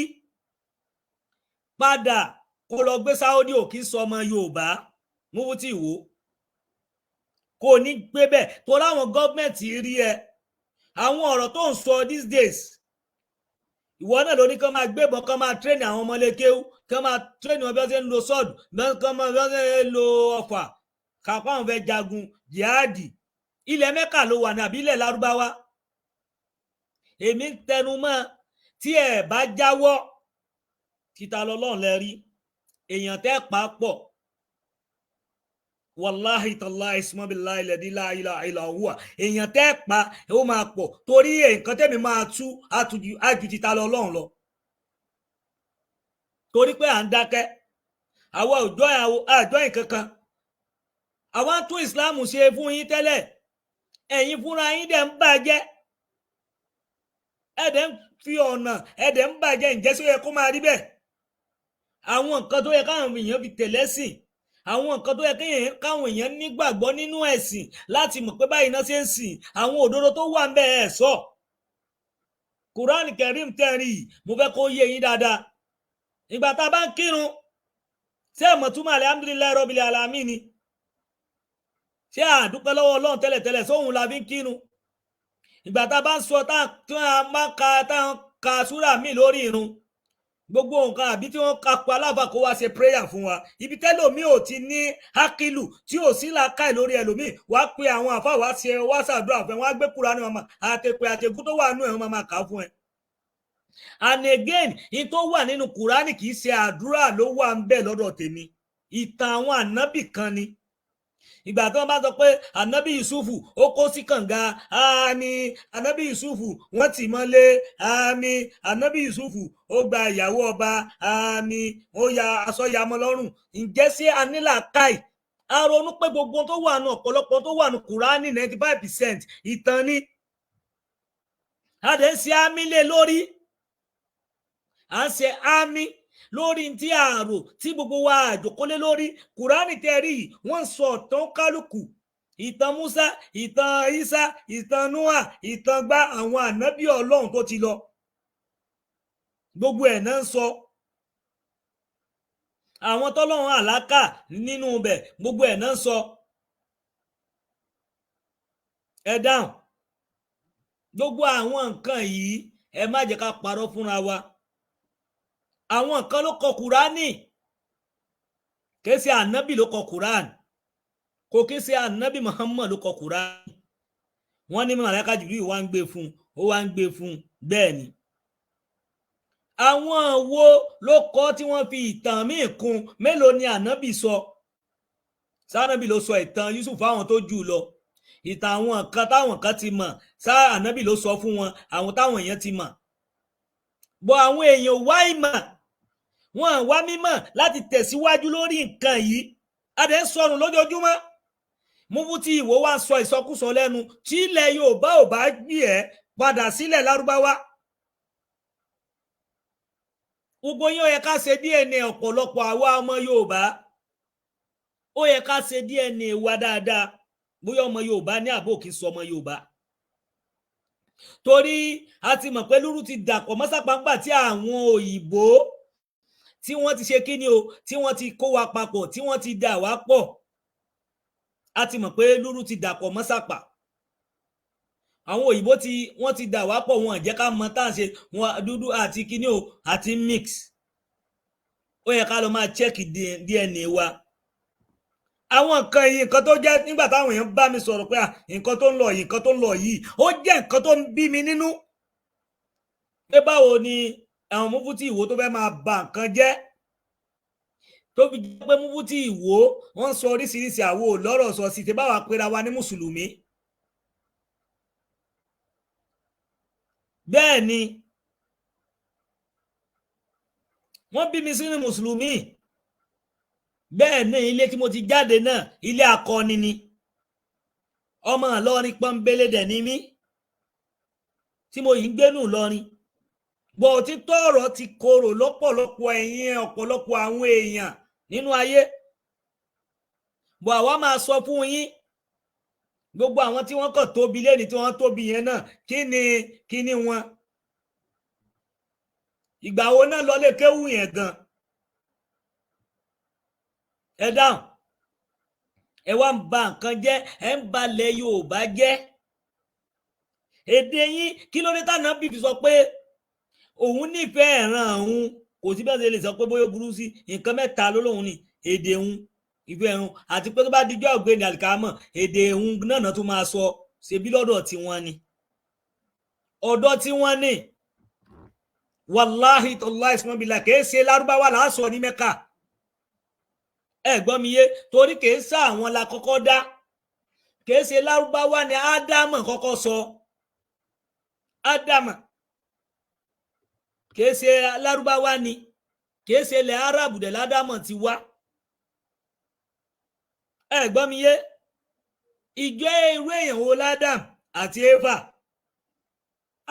padà kó lọ gbé Sáúdí ò kí sọ ọmọ Yorùbá Mufti Ìwó kò ní gbé bẹ́ẹ̀ tó láwọn gọ́ọ̀mẹ̀ntì rí ẹ àwọn ọ̀rọ̀ tó ń sọ these days ìwọ náà ló ní kán máa gbébọn kán máa tírẹ́nì àwọn ọmọlékéwú kán máa tírẹ́nì wọn bí wọ́n ṣe ń lo sọ́ọ̀dù kán máa bí wọ́n ṣe ń lo ọ̀fà kápá àwọn fẹ́ jagun jihadi ilẹ̀ Mẹ́kà ló wà ní àbí ilẹ̀ Lárúbáwá èmi ń tẹnu mọ́ tí ẹ̀ bá jáwọ́ títa lọ́lọ́run lẹ́rí èèyàn tẹ́ pa pọ̀ wàláhì tàláhì ismabillah ilẹ̀dí láìlà ìlàhùwà èèyàn tẹ́ pa ó máa pọ̀ torí nǹkan tẹ́mi máa tú ájú títa lọ́lọ́run lọ torí pé à ń dákẹ́ àwa àjọ ìkankan àwa ń tún ìsìláàmù ṣe fún yín tẹ́lẹ̀ ẹ̀yin fúnra yín dẹ̀ ń bàjẹ́ ẹ̀dẹ̀ ń fi ọ̀nà ẹ̀dẹ̀ ń bàjẹ́ ǹjẹ́ sí ó yẹ kó máa rí bẹ́ẹ̀ àwọn nǹkan tó yẹ káwọn èèyàn fi tẹ̀lé sìn àwọn nǹkan tó yẹ káwọn èèyàn nígbàgbọ́ nínú ẹ̀sìn láti mọ̀ pé báyìí náà ṣe ń sìn àwọn òdodo tó wà ń bẹ ẹ̀ sọ Quran Karim tẹ́rì mo fẹ́ kó yé yín dáadáa ìgbà tá a bá ń kírun ṣé mọ̀túmọ̀ alhamdulillahi rabbil alamin ni ṣé àdúpẹ́ lọ́wọ́ Ọlọ́run tẹ́lẹ̀tẹ́lẹ̀ sóhun la fi ń kírun ìgbà tá a bá ń sọ tá a máa ka súrà míì lórí irun gbogbo nǹkan àbí tí wọ́n ka pa aláfa kó wá ṣe prayer fún wa ibi tẹ́lòmíì ò ti ní hákìlù tí ò sí làákàì lórí ẹlòmíì wàá pe àwọn àfa wàá ṣe wá ṣàdúrà fún ẹ wọ́n á gbé Kùránì wọn àtẹ̀pẹ́ àtẹ̀kú tó wà nínú ẹ̀ wọ́n máa kà á fún ẹ. And again in tó wà nínú Kùránì kì í ṣe àdúrà ló wà ń bẹ lọ́dọ̀ tèmi ìtàn àwọn ànábì kan ni ìgbà tí wọ́n bá sọ pé ànábì Yusufu ó kó sí kànga àmì ànábì Yusufu wọ́n tì mọ́lé àmì ànábì Yusufu ó gba ìyàwó ọba àmì ó ya aṣọ yamọ lọ́rùn ǹjẹ́ sí anílàkàì a ronú pé gbogbo tó wà nù ọ̀pọ̀lọpọ̀ tó wà nù Kùránì 95% ìtàn ni a dẹ̀ ń ṣe àmì lé lórí à ń ṣe àmì lórí tí àrò tí gbogbo wa àjòkólé lórí Kùránì tẹ́rí wọ́n sọ ọ̀tán kálukú ìtàn Musa ìtàn Isa ìtàn Noah ìtàn gba àwọn ànábì Ọlọ́run tó ti lọ gbogbo ẹ̀ náà ń sọ àwọn tọ́lọ́run àlákà nínú ibẹ̀ gbogbo ẹ̀ náà ń sọ ẹ dáhùn gbogbo àwọn nǹkan yìí ẹ má jẹ́ ká parọ́ fúnra wa àwọn kan ló kọ Kùránì kìí ṣe ànábì ló kọ Kùránì kò kìí ṣe ànábì Muhammad ló kọ Kùránì wọ́n ní màláíkà Jibril wá ń gbé fún ó wá ń gbé fún bẹ́ẹ̀ ni àwọn wo ló kọ tí wọ́n fi ìtàn míì kún mélòó ni ànábì sọ sànábì ló sọ ìtàn Yusuf fáwọn tó jù lọ ìtàn àwọn kan táwọn kan ti mọ̀ sá ànábì ló sọ fún wọn àwọn táwọn èèyàn ti mọ̀ bọ́ àwọn èèyàn wá ìmọ̀ wọn wá mímọ̀ láti tẹ̀síwájú lórí nǹkan yìí adé ń sọnù lójoojúmọ́ Mufti Ìwó wá sọ ìsọkúsọ lẹ́nu tí ilẹ̀ Yorùbá ò bá gbé ẹ̀ padà sílẹ̀ Lárúbáwá gbogbo yín ó yẹ ká ṣe DNA ọ̀pọ̀lọpọ̀ àwa ọmọ Yorùbá ó yẹ ká ṣe DNA wa dáadáa bóyá ọmọ Yorùbá ní àbò kìí sọ ọmọ Yorùbá torí a ti mọ̀ pé lúrú ti dàpọ̀ mọ́sápáńgbà tí àwọn òyìnbó tí wọ́n ti ṣe kíni o tí wọ́n ti kó wa papọ̀ tí wọ́n ti dà wá pọ̀ a ti mọ̀ pé lúrú ti dàpọ̀ mọ́sápà àwọn òyìnbó tí wọ́n ti dà wá pọ̀ wọn jẹ́ ká mọ̀ tá à ń ṣe wọn dúdú àti kíni o àti mix ó yẹ ká lọ máa check DNA wa àwọn nǹkan yìí nǹkan tó jẹ́ nígbà táwọn èèyàn bá mi sọ̀rọ̀ pé nǹkan tó ń lọ yìí nǹkan tó ń lọ yìí ó jẹ́ nǹkan tó ń bí mi nínú pé báwo ni àwọn Mufti Ìwó tó fẹ́ máa bà nǹkan jẹ́ tó fi jẹ́ pé Mufti Ìwó wọ́n sọ oríṣiríṣi àwo lọ́rọ̀ sọ sí ti báwa pera wa ní mùsùlùmí bẹ́ẹ̀ ni wọ́n bí mi sínú mùsùlùmí bẹ́ẹ̀ ní ilé tí mo ti jáde náà ilé akọni ni ọmọ Ìlọrin pọ́nbélé dẹ̀ ni mí tí mo yìí ń gbénú Ìlọrin bọ̀ títọ́ ọ̀rọ̀ ti korò lọ́pọ̀lọpọ̀ ẹ̀yin ọ̀pọ̀lọpọ̀ àwọn èèyàn nínú ayé bọ̀ àwa máa sọ fún yín gbogbo àwọn tí wọ́n kàn tóbi lẹ́ni tí wọ́n tóbi yẹn náà kí ni wọn ìgbà wo náà lọ lè kéwù yẹn gan ẹ dáhùn ẹ wá ń ba nǹkan jẹ́ ẹ ń balẹ̀ Yorùbá jẹ́ èdè yín kí ló dé tànà bíbí sọ pé òun nífẹ̀ẹ́ ẹ̀ràn òun kò sí bẹ́ẹ̀ lè sọ pé bóyá burú sí nǹkan mẹ́ta ló lóun ní èdè òun ìfẹ́ ẹ̀rùn àti pé tó bá dijọ́ ọ̀gbẹ́ni àlìkámọ̀ èdè òun náà tó máa sọ ṣebí lọ́dọ̀ tí wọ́n ní ọ̀dọ̀ tí wọ́n ní wàláhì tọ́láì sọ́nbìlà kìí ṣe Lárúbáwá làásọ ní Mẹ́kà ẹ gbọ́ mi yé torí kìí ṣe àwọn la kọ́kọ́ dá kìí ṣe Lárúbáwá ni Ádámọ̀ kọ́kọ́ sọ Ádámọ̀ kìí ṣe Lárúbáwá ni kìí ṣe ilẹ̀ Árábù dẹ̀ l'Ádámọ̀ ti wá ẹ gbọ́ mi yé ìjọ irú èèyàn wo l'Ádám àti Éfà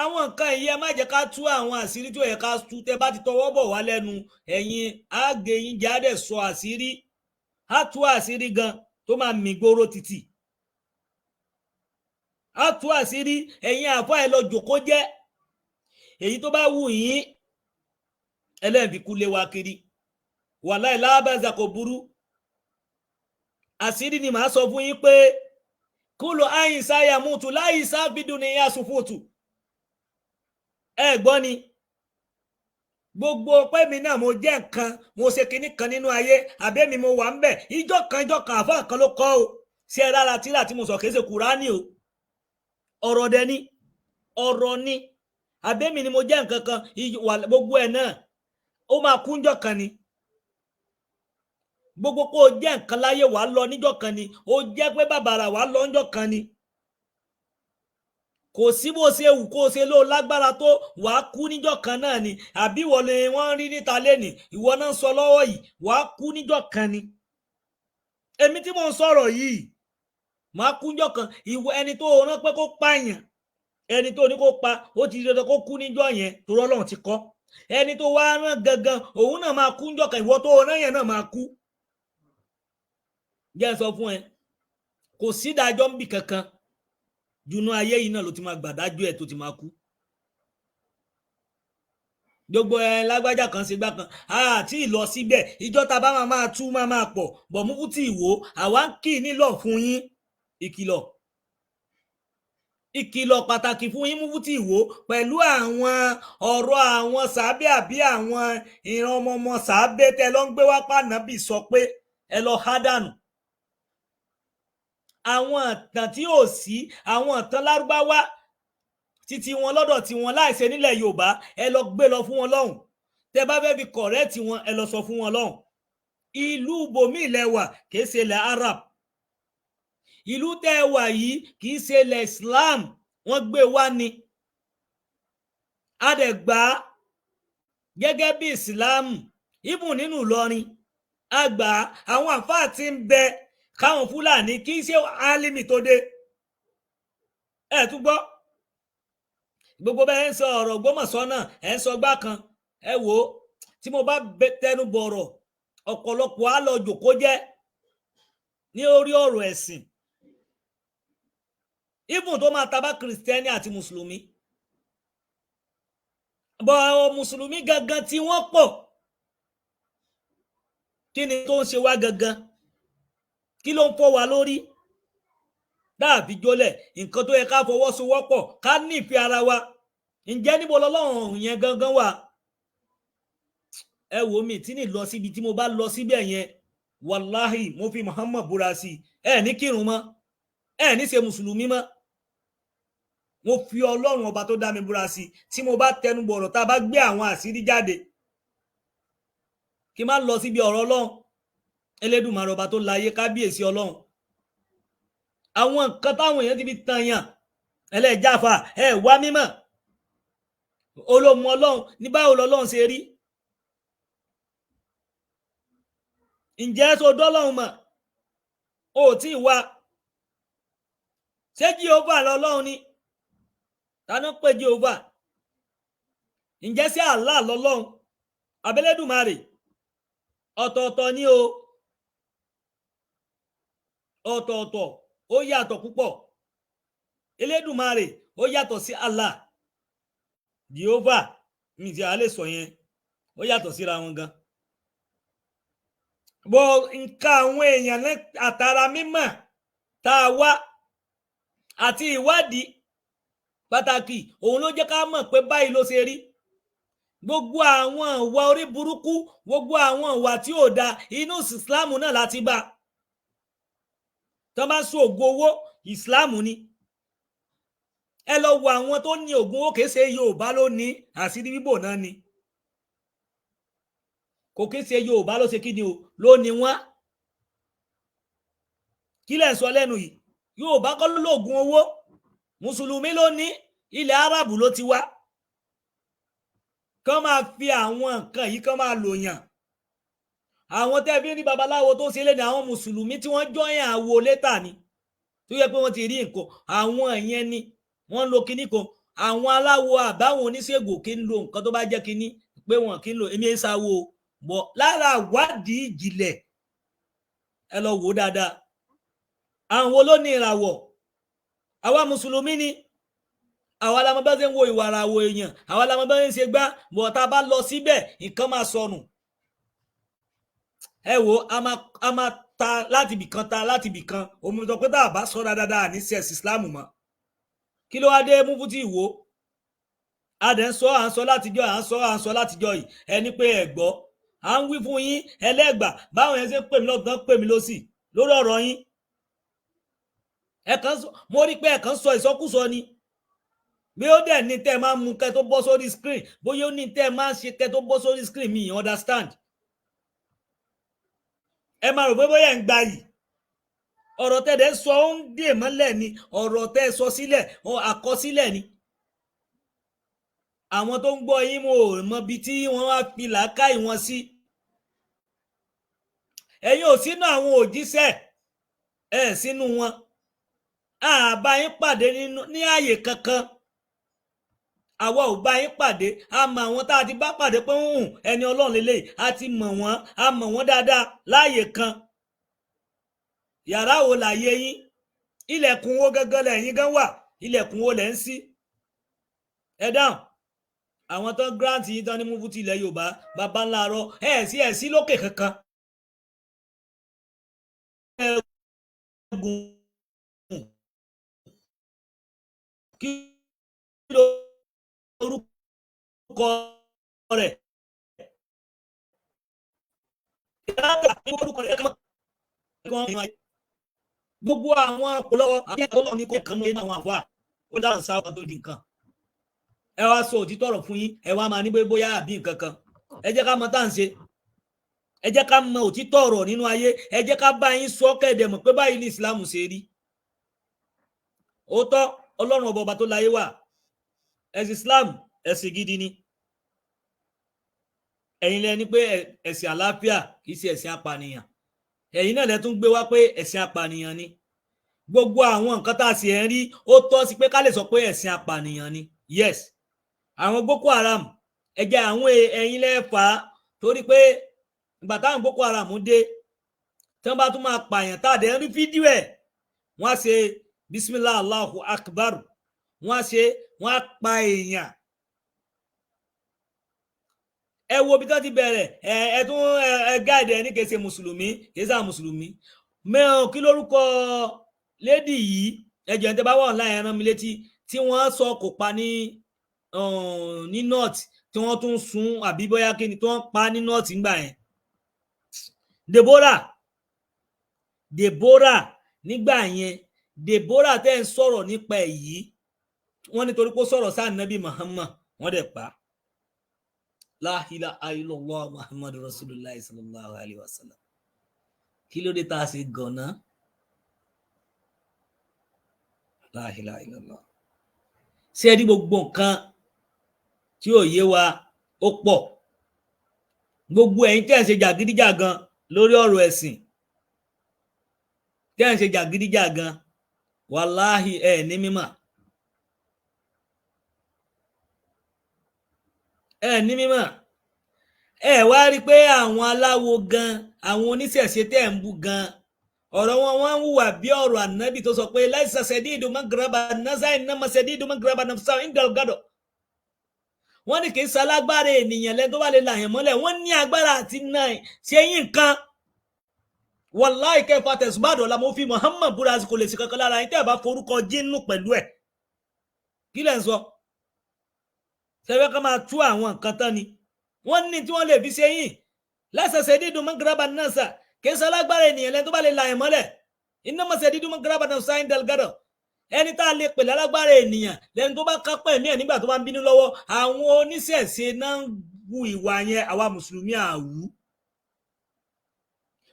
àwọn nǹkan yìí ẹ má jẹ́ ká tú àwọn àṣírí tó yẹ ká tú tẹ́ bá ti tọwọ́ bọ̀ wá lẹ́nu ẹ̀yin àgẹ̀yìn jáde sọ àṣírí á tú àṣírí gan tó máa mì gbòòrò títì á tú àṣírí ẹ̀yin àfọ ẹ lọ jòkó jẹ́ èyí tó bá wù yín ẹlẹ́ẹ̀fikú lé wa kiri wàláì lábàzà kò burú. Àṣírí ni màá sọ fún yín pé kúlò àyìn sáyà mútu láyì sáfìdùn ní yasùfòtù. Ẹ gbọ́ ni gbogbo pé mi náà mo jẹ́ nǹkan mo ṣe kinní kan nínú ayé àbẹ́mi mo wà ń bẹ̀ ìjọ kan àfáà kan ló kọ́ o ṣe ẹ rárá tíra tí mo sọ kìí ṣe Kùránì o, ọ̀rọ̀ dẹ ni ọ̀rọ̀ ni àbẹ́mi ni mo jẹ́ nǹkan kan gbogbo ẹ̀ náà ó máa kú ńjọ́ kan ni. Gbogbo kó o jẹ́ nǹkan láyé wàá lọ níjọ́ kan ni, ó jẹ́ pé bàbàrà wàá lọ níjọ́ kan ni. Kò sí bó ṣe wù kó o ṣe ló lágbára tó wàá kú níjọ́ kan náà ni, àbí ìwọ ni wọ́n rí níta lẹ́nì ìwọ náà ń sọ lọ́wọ́ yìí wàá kú níjọ́ kan ni. Èmi tí mò ń sọ̀rọ̀ yìí màá kú níjọ́ kan. Ìwọ ẹni tó rán pé kó pààyàn, ẹni tó ní kó pa ó ti dandan kó kú níjọ́ yẹn torí Ọlọ́run ti kọ́. Ẹni tó wá rán gangan òun náà máa kú níjọ́ kan, ìwọ tó rán yẹn náà máa kú. Jẹ́ ń sọ fún ẹ, kò sí ìdájọ́ ń bì kankan junú ayé yìí náà ló ti máa gbàdájú ẹ̀ tó ti máa kú. Gbogbo ẹ lágbájá kan ṣe gbá kan àti ìlọ síbẹ̀ ìjọ ta bá máa tú máa pọ̀ bọ̀ mú tí ìwò àwa ń kì í nílọ̀ fún yín. Ìkìlọ̀ pàtàkì fún yín mú tí ìwò pẹ̀lú àwọn ọ̀rọ̀ àwọn sàábé àbí àwọn ìran ọmọ sàábé tẹ lọ ń gbé wá pànàbì sọ pé ẹ lọ há dànù. Àwọn ìtàn tí ò sí, àwọn ìtàn lárúbáwá títí wọn lọ́dọ̀ tí wọn láìṣe nílẹ̀ Yorùbá ẹ lọ gbé lọ fún wọn lọ́hùn. Tẹ bá fẹ́ fi kọ̀rẹ́ẹ̀tì wọn ẹ lọ sọ fún wọn lọ́hùn. Ìlú bòmí ilẹ̀ wà kìí ṣe ilẹ̀ Arab. Ìlú tẹ́ ẹ wà yìí kìí ṣe ilẹ̀ Islam, wọ́n gbé wá ni. A dẹ̀ gbà á gẹ́gẹ́ bí Islam. Ibùn nínú Ìlọrin àgbà àwọn àfáà tí ń bẹ káwọn Fúlàní kì í ṣe álímì tó dé. Ẹ tún gbọ́ gbogbo bẹ́ẹ̀ ń sọ ọ̀rọ̀ Ògbómọ̀ṣọ́ náà ẹ̀ ń sọ gbá kan. Ẹ wò ó tí mo bá tẹnu bọ̀rọ̀ ọ̀pọ̀lọpọ̀ á lọ jòkó jẹ́ ní orí ọ̀rọ̀ ẹ̀sìn. Ibùn tó máa tabá Kìrìsìtẹ́nì àti Mùsùlùmí. Bọ̀ Mùsùlùmí gangan tí wọ́n pọ̀. Kí ni tó ń ṣe wá gangan? Kí ló ń fọ́ wa lórí? Dáàbí jólẹ̀ nǹkan tó yẹ ká fọwọ́sowọ́pọ̀ ká nífẹ̀ẹ́ ara wa. Ǹjẹ́ níbo lọ́lọ́run yẹn gangan wà? Ẹ wò mí tí ní lọ síbi tí mo bá lọ síbẹ̀ yẹn wàláhì mo fi Muhammad búra sí ẹ ní kírun mọ́, ẹ ní ṣe mùsùlùmí mọ́. Mo fi Ọlọ́run ọba tó dá mi búra sí tí mo bá tẹnu bọ̀rọ̀ tá a bá gbé àwọn àṣírí jáde kí n má lọ síbi ọ̀rọ̀ Ọlọ́run Elédùmarè ọba tó láyé kábíyèsí Ọlọ́run. Àwọn nǹkan táwọn èèyàn ti fi tan yàn ẹlẹ́jàfà ẹ wá mímọ̀ olómọ Ọlọ́run ní báwo lọ́lọ́run ṣe rí. Ǹjẹ́ tó dọ́lọ́run mọ̀ ó tí ì wá? Ṣé Jèhófà lọ́lọ́run ni? Ta ló pè Jèhófà? Ǹjẹ́ sí Allah lọ́lọ́run Abẹ́lẹ́dùmarè? Ọ̀tọ̀ọ̀tọ̀ ni o, ọ̀tọ̀ọ̀tọ̀ ó yàtọ̀ púpọ̀. Elédùmarè ó yàtọ̀ sí Allah. Jèhófà mi ti a lè sọ yẹn ó yàtọ̀ síra wọn gan. Bọ̀ nǹkan àwọn èèyàn àtàrà mímọ̀ tá a wá àti ìwádìí pàtàkì òun ló jẹ́ ká mọ̀ pé báyìí ló ṣe rí. Gbogbo àwọn ìwà orí burúkú, gbogbo àwọn ìwà tí ò da inú ìsìláàmù náà láti bá. Tán bá sọ ògùn owó ìsìláàmù ni. Ẹ lọ wo àwọn tó ní ògùn owó kìí ṣe Yorùbá ló ní, àṣírí bíbò náà ni. Kò kìí ṣe Yorùbá ló ṣe kí ni o ló ní wọ́n. Kí lẹ̀ ń sọ lẹ́nu yìí? Yorùbá kọ́ ló lóògùn owó, Mùsùlùmí ló ní, ilẹ̀ Árábù ló ti wá. Kán máa fi àwọn nǹkan yìí kán máa lò yàn. Àwọn tẹ́ bí ní babaláwo tó ṣe lé ní àwọn Mùsùlùmí tí wọ́n jọyìn àwo létà ni. Tó yẹ pé wọ́n ti rí nǹkan, àwọn ìyẹn ni wọ́n lo kinní kan. Àwọn aláwo àbáwọn oníṣègùn kí ń lo nǹkan tó bá jẹ́ kinní pé wọ́n kí ń lo èmi ìsáwó bọ̀ lára ìwádìí ìjìnlẹ̀ ẹ lọ wò dáadáa. Àwọn wo ló ní ìràwọ̀? Àwa Mùsùlùmí ni. Àwa la mọ̀ bá ṣe ń wo ìwà àràwọ̀ èèyàn, àwa la mọ̀ bá ṣe ń ṣe gbá bọ̀ tá a bá lọ síbẹ̀ nǹkan máa sọnù. ẹ wo a máa ta láti ibì kan ta láti ibì kan omi sọ pé tá a bá sọ dáadáa ní sí ẹ̀sìn Islam mọ́ kí ló wá dé Mufti Ìwó adẹ̀ ń sọ à ń sọ látijọ́ à ń sọ látijọ́ yìí ẹni pé ẹ gbọ́ à ń wí fún yín ẹlẹ́gbà báwọn yẹn ṣe ń pè mí lọ́gán pè mí lọ́sì lórí ọ̀rọ̀ yín mo rí pé ẹ̀kan sọ ìsọkúsọ ni bí ó dẹ̀ ní tẹ́ ẹ máa mú kẹ́ tó bọ́ sórí screen bóyá ó ní tẹ́ ẹ máa ṣe kẹ́ tó bọ́ sórí screen mi understand ẹ máa rò pé bóyá ń gba yìí ọ̀rọ̀ tẹ́lẹ̀ sọ ó ń dè mọ́lẹ̀ ni ọ̀rọ̀ tẹ́ sọ sílẹ̀ àkọsílẹ̀ ni àwọn tó ń gbọ́ yín mo mọ ibi tí wọ́n wá fi làákàyè wọn sí ẹ̀yin ò sínú àwọn òjíṣẹ́ ẹ̀ sínú wọn àbá yín pàdé ní ààyè kankan àwa ò bá yín pàdé a mọ àwọn tá a ti bá pàdé pé ẹni Ọlọ́run lélẹ̀ a ti mọ̀ wọ́n a mọ̀ wọ́n dáadáa láàyè kan yàrá wo láyé yín ilẹ̀kùn wo gángan lẹ́yìn gan wà ilẹ̀kùn wo lẹ́ ń ṣí ẹ dáhùn àwọn tó grant yín tán ní Mufti ilẹ̀ Yorùbá bàbá ńlá rọ ẹ̀ sí lókè kankan kí ló orúkọ rẹ̀ gbogbo àwọn ọ̀pọ̀lọpọ̀ akẹ́kọ̀ọ́ ní kò kàn mọ́ àwọn àfọ́ ó dáhùn sáà kan tó di nǹkan ẹ wá sọ òtítọ́ ọ̀rọ̀ fún yín ẹ wá máa ní bóyá àbí nǹkan kan ẹ jẹ́ ká mọ tá à ń ṣe ẹ jẹ́ ká mọ òtítọ́ ọ̀rọ̀ nínú ayé ẹ jẹ́ ká bá yín sọ kẹ́ẹ̀dẹ̀ mọ̀ pé báyìí ní ìsìlámù ṣe rí òótọ́ Ọlọ́run ọba tó láyé wà ẹ̀sìn Islam ẹ̀sìn gidi ni ẹ̀yin lẹ́ni pé ẹ̀sìn àlàáfíà kì í ṣe ẹ̀sìn apànìyàn ẹ̀yin náà lẹ tún gbé wá pé ẹ̀sìn apànìyàn ni gbogbo àwọn nǹkan tá a sì ń rí ó tọ́ sí pé ká lè sọ pé ẹ̀sìn apànìyàn ni yes àwọn Boko Haram ẹ̀jẹ̀ àwọn ẹ̀yin lẹ́fà torí pé ìgbà táwọn Boko Haram dé tí wọ́n bá tún máa pààyàn tá a dẹ̀ ń rí fídíò ẹ̀ wọ́n á ṣe bismillah Allahu akbar wọ́n á ṣe wọ́n á pa èèyàn ẹ wo bí tó ti bẹ̀rẹ̀ ẹ tún gáàdì ẹ ní kèsè mùsùlùmí kèsè àwọn mùsùlùmí mẹ́rin kí lórúkọ lédì yìí ẹjọ́ ẹ̀ tẹ́ bá wà online ẹ rán mi létí tí wọ́n sọ kò pa ní north tí wọ́n tún sun àbí bóyá kí ni tí wọ́n pa ní north ńgbà yẹn Deborah nígbà yẹn Deborah tẹ́ ń sọ̀rọ̀ nípa ẹ̀ yìí wọ́n nítorí pé ó sọ̀rọ̀ sáà Nábì Muhammad wọ́n dẹ̀ pa la ilaha illallah Muhammadu Rasulullah sallallahu alaihi wasallam kí ló dé tá a ṣe gànà la ilaha illallah ṣé ẹ rí gbogbo nǹkan tí ò yé wa ó pọ̀ gbogbo ẹ̀yin tẹ́ ń ṣe jàgídíjàgan lórí ọ̀rọ̀ ẹ̀sìn tẹ́ ń ṣe jàgídíjàgan wàláhì ẹ̀ ní mímọ̀ ẹ wá rí pé àwọn aláwo gan àwọn oníṣẹ̀ṣe tẹ́ ń bú gan ọ̀rọ̀ wọn ń hùwà bí ọ̀rọ̀ ànábì tó sọ pé láìsà sẹ́díìdù magraba nazai nama sẹ́díìdù magraba nafsa indalgado wọ́n ní kì í ṣalágbára ènìyàn lẹ́nu tó bá lè làyàn mọ́lẹ̀ wọ́n ní agbára àti náà ṣe yín nǹkan wàláì kẹfà tẹ̀sùbádọ̀ la mo fi Muhammad búra kò lè ṣe kankan lára yín tẹ́ ẹ bá forúkọ jínú pẹ̀lú ẹ̀ kí lẹ́ ń sọ ṣẹ́fẹ́ ká máa tú àwọn nǹkan tán ni wọ́n ní tí wọ́n lè fi ṣe yín lẹ́sẹ̀sẹ̀ dídùn mọ́ gírábà náà sà kì í ṣalágbára ènìyàn lẹ́nu tó bá lè làyàn mọ́lẹ̀ iná mọ̀sẹ̀ dídùn mọ́ gírábà náà sáyìn delgado ẹni tá a lè pè lálágbára ènìyàn lẹ́nu tó bá kápẹ́ ẹ̀mí ẹ̀ nígbà tó bá ń bínú lọ́wọ́ àwọn oníṣẹ̀ṣe náà ń wu ìwà yẹn àwa mùsùlùmí àwù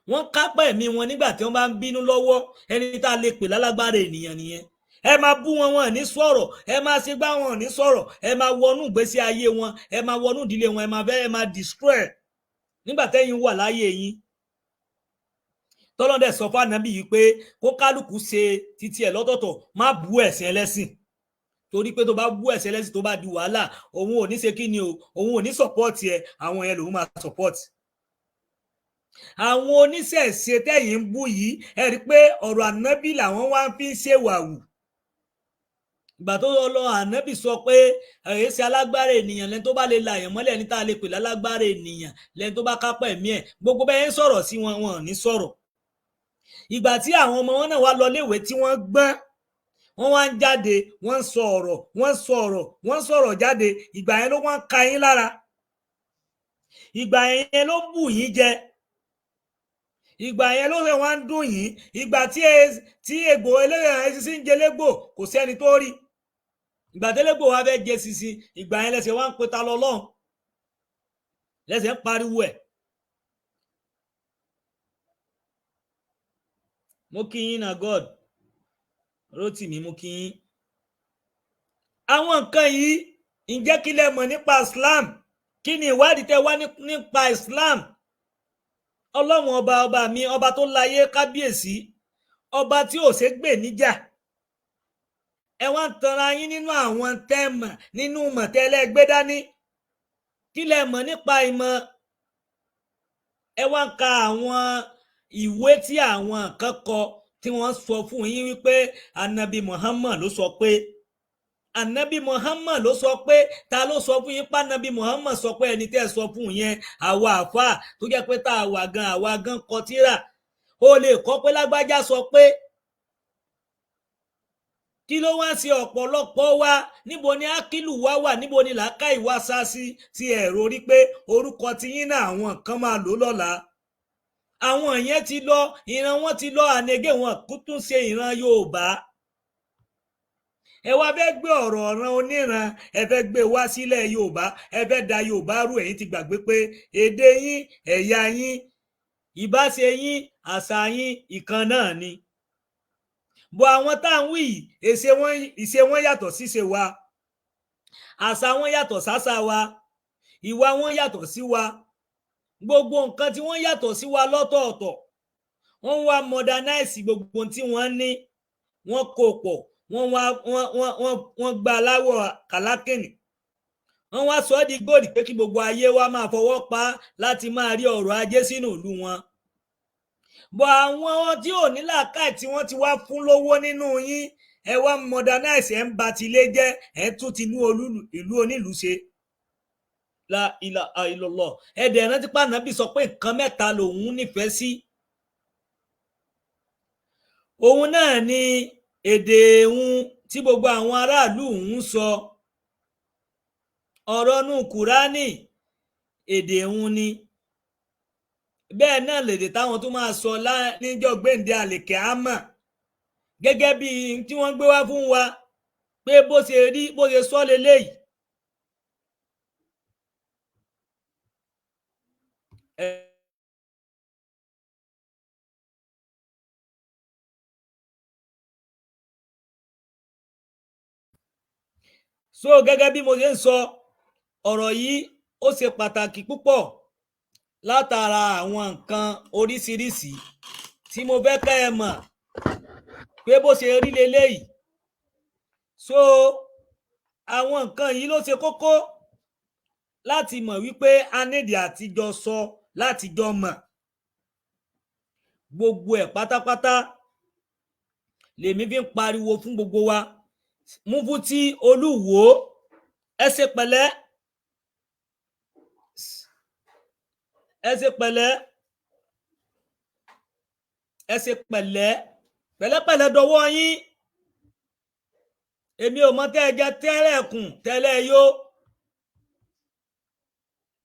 wọ́n kápẹ́ ẹ̀mí wọn nígbà tí wọ́n bá ń bínú lọ́wọ́ ẹni tá a lè pè lálágbára ènìyàn nìyẹn ẹ máa bú wọn ní sọ̀rọ̀ ẹ máa ṣe gbá wọn ní sọ̀rọ̀ ẹ máa wọnú ìgbésí ayé wọn ẹ máa wọnú ìdílé wọn ẹ máa destroy nígbà tẹ́yin wà láyé yín tọ́lọ́dẹ̀ sọ fún ànábì yìí pé kó kálukú ṣe títí ẹ̀ lọ́tọ̀ọ̀tọ̀ má bú ẹ̀sìn ẹlẹ́sìn torí pé tó bá bú ẹ̀sìn ẹlẹ́sìn tó bá di wàhálà òun ò ní ṣe kí ni o òun ò ní support ẹ àwọn yẹn lòun máa support àwọn oníṣẹ̀ṣe tẹ́yìn ń bú yìí ẹ rí pé ọ̀rọ̀ ànábì làwọn wá fi ń ṣèwàwù ìgbà tó lọ ànábì sọ pé èyí ṣe alágbára ènìyàn lẹ́ni tó bá lè la èèyàn mọ́lẹ̀ ní tá a lè pè lálágbára ènìyàn lẹ́ni tó bá kápá ẹ̀mí ẹ̀ gbogbo bẹ́ẹ̀ ń sọ̀rọ̀ sí wọn wọn ò ní sọ̀rọ̀. ìgbà tí àwọn ọmọ wọn náà wá lọ léèwé tí wọ́n gbọ́n wọ́n wá ń jáde wọ́n ń sọ ọ̀rọ̀ wọ́n ń sọ ọ̀rọ̀ wọ́n ń sọ̀rọ̀ jáde ìgbà yẹn ló wọ́n ń ka yín lára ìgbà yẹn ló bù yín jẹ ìgbà yẹn ló wá ń dùn yín ìgbà tí egbò eléyìí ń jẹ légbò kò sẹ́ni tó rí ìgbà télégbò wa fẹ́ jẹ sisi ìgbà yẹn lẹ́sẹ̀ wá ń pe ta lọ́lọ́run lẹ́sẹ̀ ń pariwo ẹ̀. mo kí yín na God Rótìmí mo kí yín. àwọn nǹkan yìí ǹjẹ́ kí lẹ mọ̀ nípa Islam kí ni ìwádìí tẹ́ wá nípa Islam ọlọ́run ọba mi ọba tó láyé kábíyèsí ọba tí ò ṣe gbè níjà ẹ wá ń tanra yín nínú àwọn tẹ́ẹ̀mọ̀ nínú mọ̀tẹ́lẹ̀ gbé dání kí lẹ mọ̀ nípa ìmọ̀ ẹ wá ń ka àwọn ìwé tí àwọn kan kọ tí wọ́n sọ fún yín wípé anabi Muhammad ló sọ pé anabi Muhammad ló sọ pé ta ló sọ fún yín pa anabi Muhammad sọ pé ẹni tẹ́ sọ fún yẹn àwa àfáà tó jẹ́ pé tá àwa gan kọ tírà ó lè kọ pé lágbájá sọ pé kí ló wá sí ọ̀pọ̀lọpọ̀ wa níbo ni ákìlù wa wà níbo ni làákàyè wa sá sí ti ẹ̀rọ rí pé orúkọ tiyín náà àwọn kan máa lò lọ́la àwọn yẹn ti lọ ìran wọn ti lọ ànégé wọn kú tún ṣe ìran Yorùbá ẹ wá fẹ́ gbé ọ̀rọ̀ ọ̀ràn oníran ẹ fẹ́ gbé wá sílẹ̀ Yorùbá ẹ fẹ́ da Yorùbá rú ẹ̀yin ti gbàgbé pé èdè yín ẹ̀yà yín ìbáṣe yín àṣà yín ìkan náà ni bọ́ àwọn tá à ń wí ìṣe wọn yàtọ̀ síṣe wa àṣà wọn yàtọ̀ sáṣà wa ìwà wọn yàtọ̀ sí wa gbogbo nǹkan tí wọ́n yàtọ̀ sí wa lọ́tọ̀ọ̀tọ̀ wọ́n wá modernize gbogbo tí wọ́n ní wọ́n kó pọ̀ wọ́n gba aláwọ̀ kàlákìnì wọ́n wá sọ ọ́ di góòdì pé kí gbogbo ayé wa máa fọwọ́ pa láti máa rí ọrọ̀ ajé sínú ìlú wọn bọ̀ àwọn tí ò ní làákàyè tí wọ́n ti wá fún lówó nínú yín ẹ wá modernize ẹ ń ba tilé jẹ́ ẹ tún ti ìlú onílùú ṣe la ilaha illallah ẹ̀dẹ̀ rántí pa Ànábì sọ pé nǹkan mẹ́ta lòun nífẹ̀ẹ́ sí òun náà ni èdè òun tí gbogbo àwọn aráàlú òun sọ ọ̀rọ̀ nù Kùránì èdè òun ni bẹ́ẹ̀ náà lèdè táwọn tó máa sọ níjọ́ gbéǹde àlèkè àmà gẹ́gẹ́ bí tí wọ́n gbé wá fún wa pé bó ṣe rí bó ṣe sọ leléyìí so gẹ́gẹ́ bí mo ṣe ń sọ ọ̀rọ̀ yìí ó ṣe pàtàkì púpọ̀ látara àwọn nǹkan oríṣiríṣi tí mo fẹ́ kẹ́ ẹ mọ̀ pé bó ṣe rí leléyìí so àwọn nǹkan yìí ló ṣe kókó láti mọ̀ wípé a nídìí àtijọ́ sọ látijọ́ mọ̀ gbogbo ẹ̀ pátápátá lèmi fi ń pariwo fún gbogbo wa Mufti Olúwo ẹ ṣe pẹ̀lẹ́ ẹ ṣe pẹ̀lẹ́ ẹ ṣe pẹ̀lẹ́ pẹ̀lẹ́pẹ̀lẹ́ dọwọ́ yín èmi ò mọ tẹ́ ẹ jẹ tẹ́lẹ̀kùn tẹ́lẹ̀ yó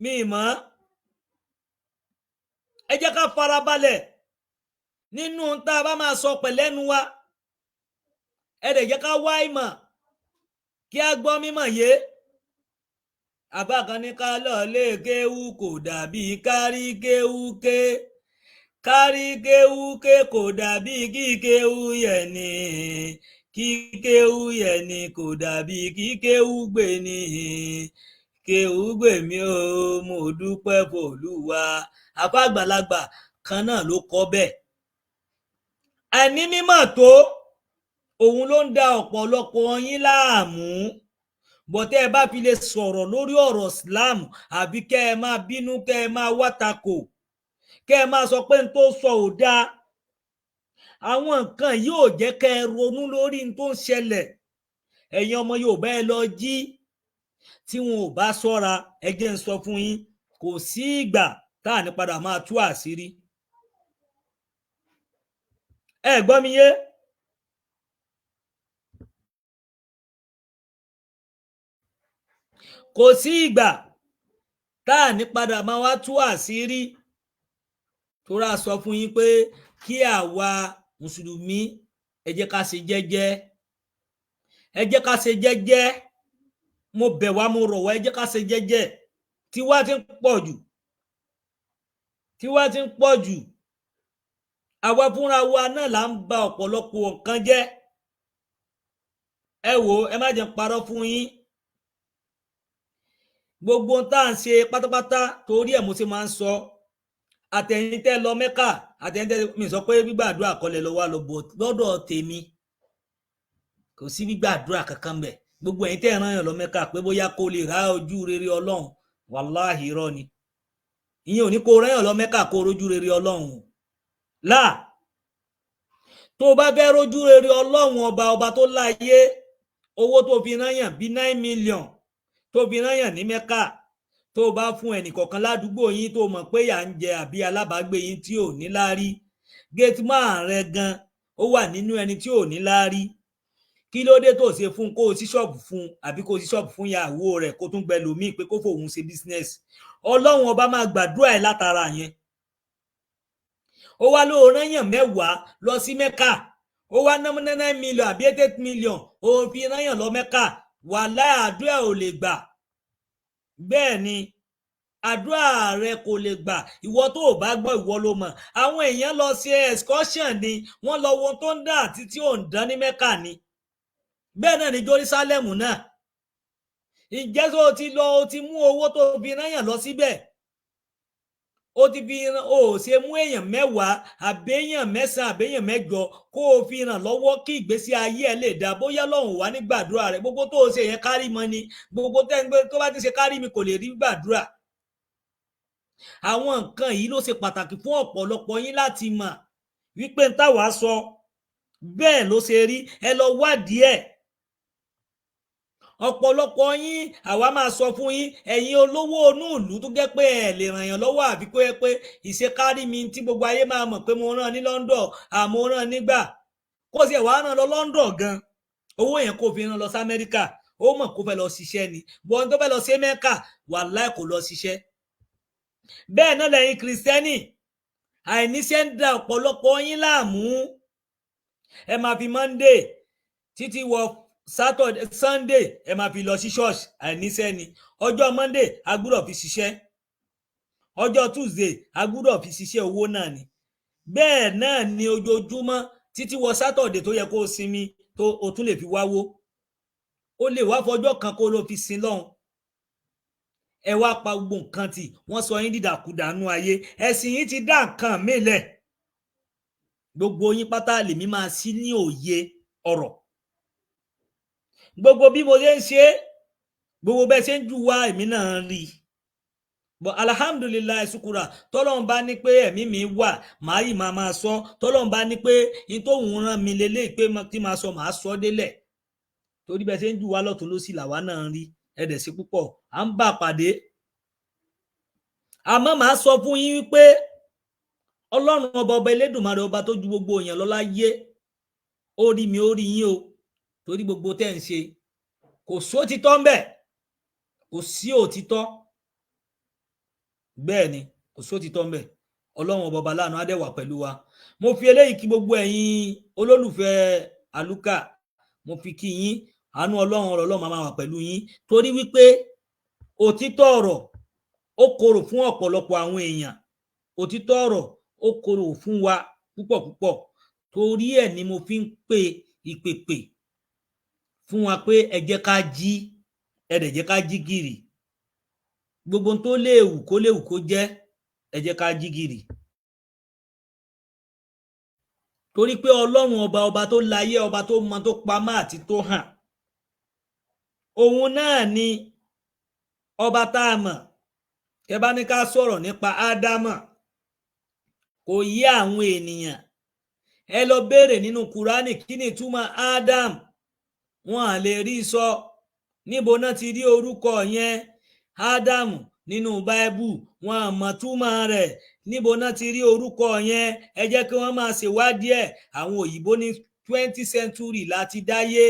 mi mọ́ ẹ jẹ́ ká farabalẹ̀ nínú tá a bá máa sọ pẹ̀lẹ́nu wa ẹ dẹ̀ jẹ́ ká wá ìmọ̀ kí a gbọ́ mímọ̀ yé àbá kan ní ká lọ lé kéwú kò dàbí kárí kéwú ké kárí kéwú ké kò dàbí kíkéwú yẹ̀ ni kíkéwú yẹ̀ ni kò dàbí kíkéwú gbé ni kéwú gbé mi ó mo dúpẹ́ f'Olúwa àbá àgbàlagbà kan náà ló kọ bẹ́ẹ̀ àìní mímọ̀ tó òun ló ń da ọ̀pọ̀lọpọ̀ yín láàmú bọ̀tẹ́ ẹ bá fi lè sọ̀rọ̀ lórí ọ̀rọ̀ Islam àbí kẹ́ ẹ máa bínú kẹ́ ẹ máa wátakò kẹ́ ẹ máa sọ pé n tó sọ ò dáa àwọn nǹkan yìí ò jẹ́ kẹ́ ẹ ronú lórí n tó ń ṣẹlẹ̀ ẹ̀yin ọmọ Yorùbá ẹ lọ jí tí wọn ò bá ṣọ́ra ẹ jẹ́ ń sọ fún yín kò sí ìgbà tá à ní padà máa tú àṣírí ẹ gbọ́ mi yé kò sí ìgbà tá à ní padà máa wá tú àṣírí tó rà sọ fún yín pé kí àwa mùsùlùmí ẹ jẹ́ ká ṣe jẹ́jẹ́ ẹ jẹ́ ká ṣe jẹ́jẹ́ mo bẹ̀ wá mo rọ̀ wá ẹ jẹ́ ká ṣe jẹ́jẹ́ tiwa ti ń pọ̀ jù àwa fúnra wa náà là ń ba ọ̀pọ̀lọpọ̀ nǹkan jẹ́ ẹ wò ẹ má jẹ́ n parọ́ fún yín gbogbo tá à ń ṣe pátápátá torí ẹ̀ mo ṣe máa ń sọ àtẹ̀yìn tẹ́ lọ Mẹ́kà àtẹ̀yìn tẹ́ mi sọ pé gbígbàdúrà kọ́lẹ̀ lọ wá lọ bọ̀ lọ́dọ̀ tèmi kò sí gbígbàdúrà kankan bẹ̀ gbogbo ẹ̀yin tẹ́ ràn yàn lọ Mẹ́kà pé bóyá kó lè rá ojú rere Ọlọ́run wàláhì irọ́ ni ìyẹn ò ní kó rán yàn lọ Mẹ́kà kó rojú rere Ọlọ́run láà tó bá fẹ́ rojú rere Ọlọ́run ọba tó láyé owó tó fi rán yàn bí 9 million tó fi rán yàn ní Mẹ́kà tó bá fún ẹnìkọ̀ọ̀kan ládùúgbò yín tó mọ̀ pé yà ń jẹ àbí alábàágbé yín tí ò ní láárí gateman rẹ gan ó wà nínú ẹni tí ò ní láárí kí ló dé tó ṣe fún kó o sí ṣọ́ọ̀bù fún àbí kó o sí ṣọ́ọ̀bù fún ìyàwó rẹ̀ kó tún gbẹ lòmíì pé kó fòun ṣe business Ọlọ́run ọba máa gbàdúrà ẹ̀ látara yẹn ó wá ló rán yàn 10 lọ sí Mẹ́kà ó wá ná 9 million àbí 8 million òun fi rán yàn lọ Mẹ́kà wàláhì àdúrà ò lè gbà bẹ́ẹ̀ ni àdúrà rẹ kò lè gbà ìwọ tó ò bá gbọ́ ìwọ ló mọ̀ àwọn èèyàn lọ sí excursion ni wọ́n lọ wo tó ń dá àti tí ò ń dán ní Mẹ́kà ni bẹ́ẹ̀ náà ní Jerusalem náà ǹjẹ́ tó ti lọ o ti mú owó tó fi rán yàn lọ síbẹ̀ ó ti fi o ṣe mú èèyàn 10 àbẹ́yàn 9 àbẹ́yàn 8 kó o fi ràn lọ́wọ́ kí ìgbésí ayé ẹ lè dá bóyá lọ́hùn wá ní gbàdúrà rẹ gbogbo tó o ṣe yẹn kárí mọ́ ni gbogbo tó bá ti ṣe kárí mi kò lè rí gbàdúrà àwọn nǹkan yìí ló ṣe pàtàkì fún ọ̀pọ̀lọpọ̀ yín láti mọ̀ wípé ń táwa sọ bẹ́ẹ̀ ló ṣe rí ẹ lọ wádìí ẹ̀ ọ̀pọ̀lọpọ̀ yín àwa máa sọ fún yín ẹ̀yin olówó inú ìlú tó jẹ́ pé ẹ lè ràn yàn lọ́wọ́ àbí kó yẹ pé ìṣekárí mi tí gbogbo ayé máa mọ̀ pé mo rán ní London àmọ́ rán nígbà kó sì ẹ̀ wá rán lọ London gan owó yẹn kó fi rán lọ sí Amẹ́ríkà ó mọ̀ kó fẹ́ lọ ṣiṣẹ́ ni bọ́n tó fẹ́ lọ sí Mẹ́kà wàláhì kò lọ ṣiṣẹ́ bẹ́ẹ̀ náà lẹ́yìn kìrìsìtẹ́nì àìníṣẹ́ ń da ọ̀pọ̀lọpọ̀ yín láàmú ẹ máa fi Monday títí wọ Saturday Sunday ẹ máa fi lọ sí ṣọ́ọ̀ṣì àìníṣẹ́ ni ọjọ́ Monday a gbúdọ̀ fi ṣiṣẹ́ ọjọ́ Tuesday a gbúdọ̀ fi ṣiṣẹ́ owó náà ni bẹ́ẹ̀ náà ni ojoojúmọ́ títí wọ Saturday tó yẹ kó o sinmi tó o tún lè fi wáwó o lè wá fọjọ́ kan kó o lọ fi sin lọ́hùn ẹ wá pa gbogbo nǹkan tí wọ́n sọ yín dìdàkudà nú ayé ẹ̀sìn yín ti dá nǹkan mílẹ̀ gbogbo yín pátá lèmi máa sí ní òye ọ̀rọ̀ gbogbo bí mo ṣe ń ṣe gbogbo bẹ́ẹ̀ ṣe ń jù wá èmi náà rí but alhamdulilayi sukura tọ́lọ́run bá ní pé ẹ̀mí mi wà màá yìí máa sọ tọ́lọ́run bá ní pé n tó ń rán mi lélẹ́yìí pé tí máa sọ màá sọ délẹ̀ torí bẹ́ẹ̀ ṣe ń jù wá lọ́tún lósì làwa náà rí ẹ̀dẹ̀ sí púpọ̀ à ń bá pàdé àmọ́ màá sọ fún yín wípé Ọlọ́run ọba Elédùmarè ọba tó ju gbogbo èèyàn lọ láyé ó rí mi ó rí yín o torí gbogbo tẹ́ ń ṣe kò sí òtítọ́ ńbẹ̀ kò sí òtítọ́ bẹ́ẹ̀ ni kò sí òtítọ́ ńbẹ̀ Ọlọ́run ọba láàánú á dẹ̀ wà pẹ̀lú wa mo fi eléyìí kí gbogbo ẹ̀yin olólùfẹ́ Àlùkà mo fi kí yín àánú Ọlọ́run máa wà pẹ̀lú yín torí wípé òtítọ́ ọ̀rọ̀ ó korò fún ọ̀pọ̀lọpọ̀ àwọn èèyàn òtítọ́ ọ̀rọ̀ ó korò fún wa púpọ̀ torí ẹ̀ ni mo fi ń pe ìpèpè fún wa pé ẹ jẹ́ ká jí ẹ dẹ̀ jẹ́ ká jí gìrì gbogbo tó léwu kó jẹ́ ẹ jẹ́ ká jí gìrì torí pé Ọlọ́run ọba tó láyé ọba tó mọ tó pamọ́ àti tó hàn òun náà ni ọba tá a mọ̀ ẹ bá ní ká sọ̀rọ̀ nípa Ádámọ̀ kò yé àwọn ènìyàn ẹ lọ béèrè nínú Kùránì kí ni ìtumọ̀ Ádám wọn à lè rí sọ. Níbo náà ti rí orúkọ yẹn ádámù nínú báíbù? wọn à mọ̀ túmọ̀ rẹ̀. Níbo náà ti rí orúkọ yẹn? ẹ jẹ́ kí wọ́n máa ṣèwádìí ẹ̀. àwọn òyìnbó ní 20th century láti dáyé,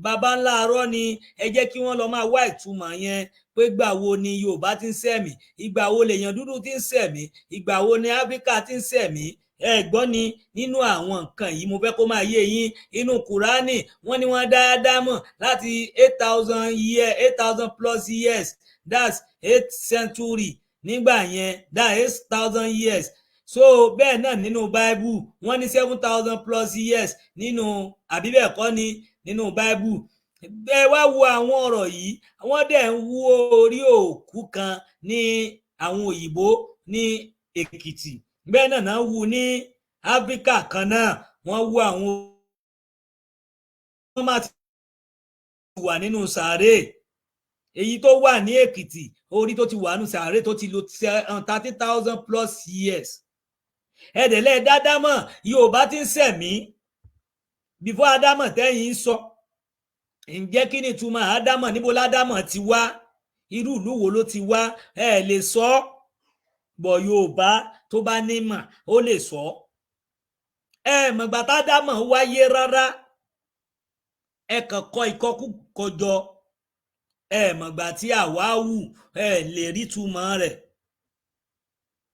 baba ńlá arọ́ ni. ẹ jẹ́ kí wọ́n lọ máa wá ìtumọ̀ yẹn, pé ìgbà wo ni Yorùbá ti ń ṣẹ̀mí, ìgbà wo lèèyàn dúdú ti ń ṣẹ̀mí, ìgbà wo ni Áfíríkà ti ń ṣẹ̀mí. ẹ gbọ́ ni nínú àwọn nǹkan yìí mo fẹ́ kó máa yé yín. inú Kùránì wọ́n ní wọ́n dá Ádámọ̀ láti 8,000 plus years, that's 8th century. nígbà yẹn that's 8,000 years. so bẹ́ẹ̀ náà nínú Bible wọ́n ní 7,000 plus years nínú, àbí bẹ́ẹ̀ kọ́ ni, nínú Bible. ẹ wá wo àwọn ọ̀rọ̀ yìí, wọ́n dẹ̀ ń wú orí òkú kan ní àwọn òyìnbó ní Èkìtì, bẹ́ẹ̀ náà náà wú ní Áfíríkà kan náà. wọ́n wú àwọn, wọ́n máa ti wà nínú sàárè. èyí tó wà ní Èkìtì, orí tó ti wà nínú sàárè tó ti lò 30,000 plus years. ẹ̀dẹ̀lẹ̀ dádámọ̀ Yorùbá ti ń ṣẹ̀mí before Ádámọ̀ tẹ́yìn ń sọ. ǹjẹ́ kí ni ìtumọ̀ Ádámọ̀? níbo ládámọ̀ ti wá? irú ìlú wo ló ti wá? ẹ lè sọ. bọ̀ Yorùbá tó bá nímọ̀ ó lè sọ. ẹ mọ̀gbà tádámọ̀ wáyé rárá, ẹ kàn kọ ìkọkúkọ jọ. ẹ mọ̀gbà tí àwáwù, ẹ lè rí túmọ̀ rẹ̀.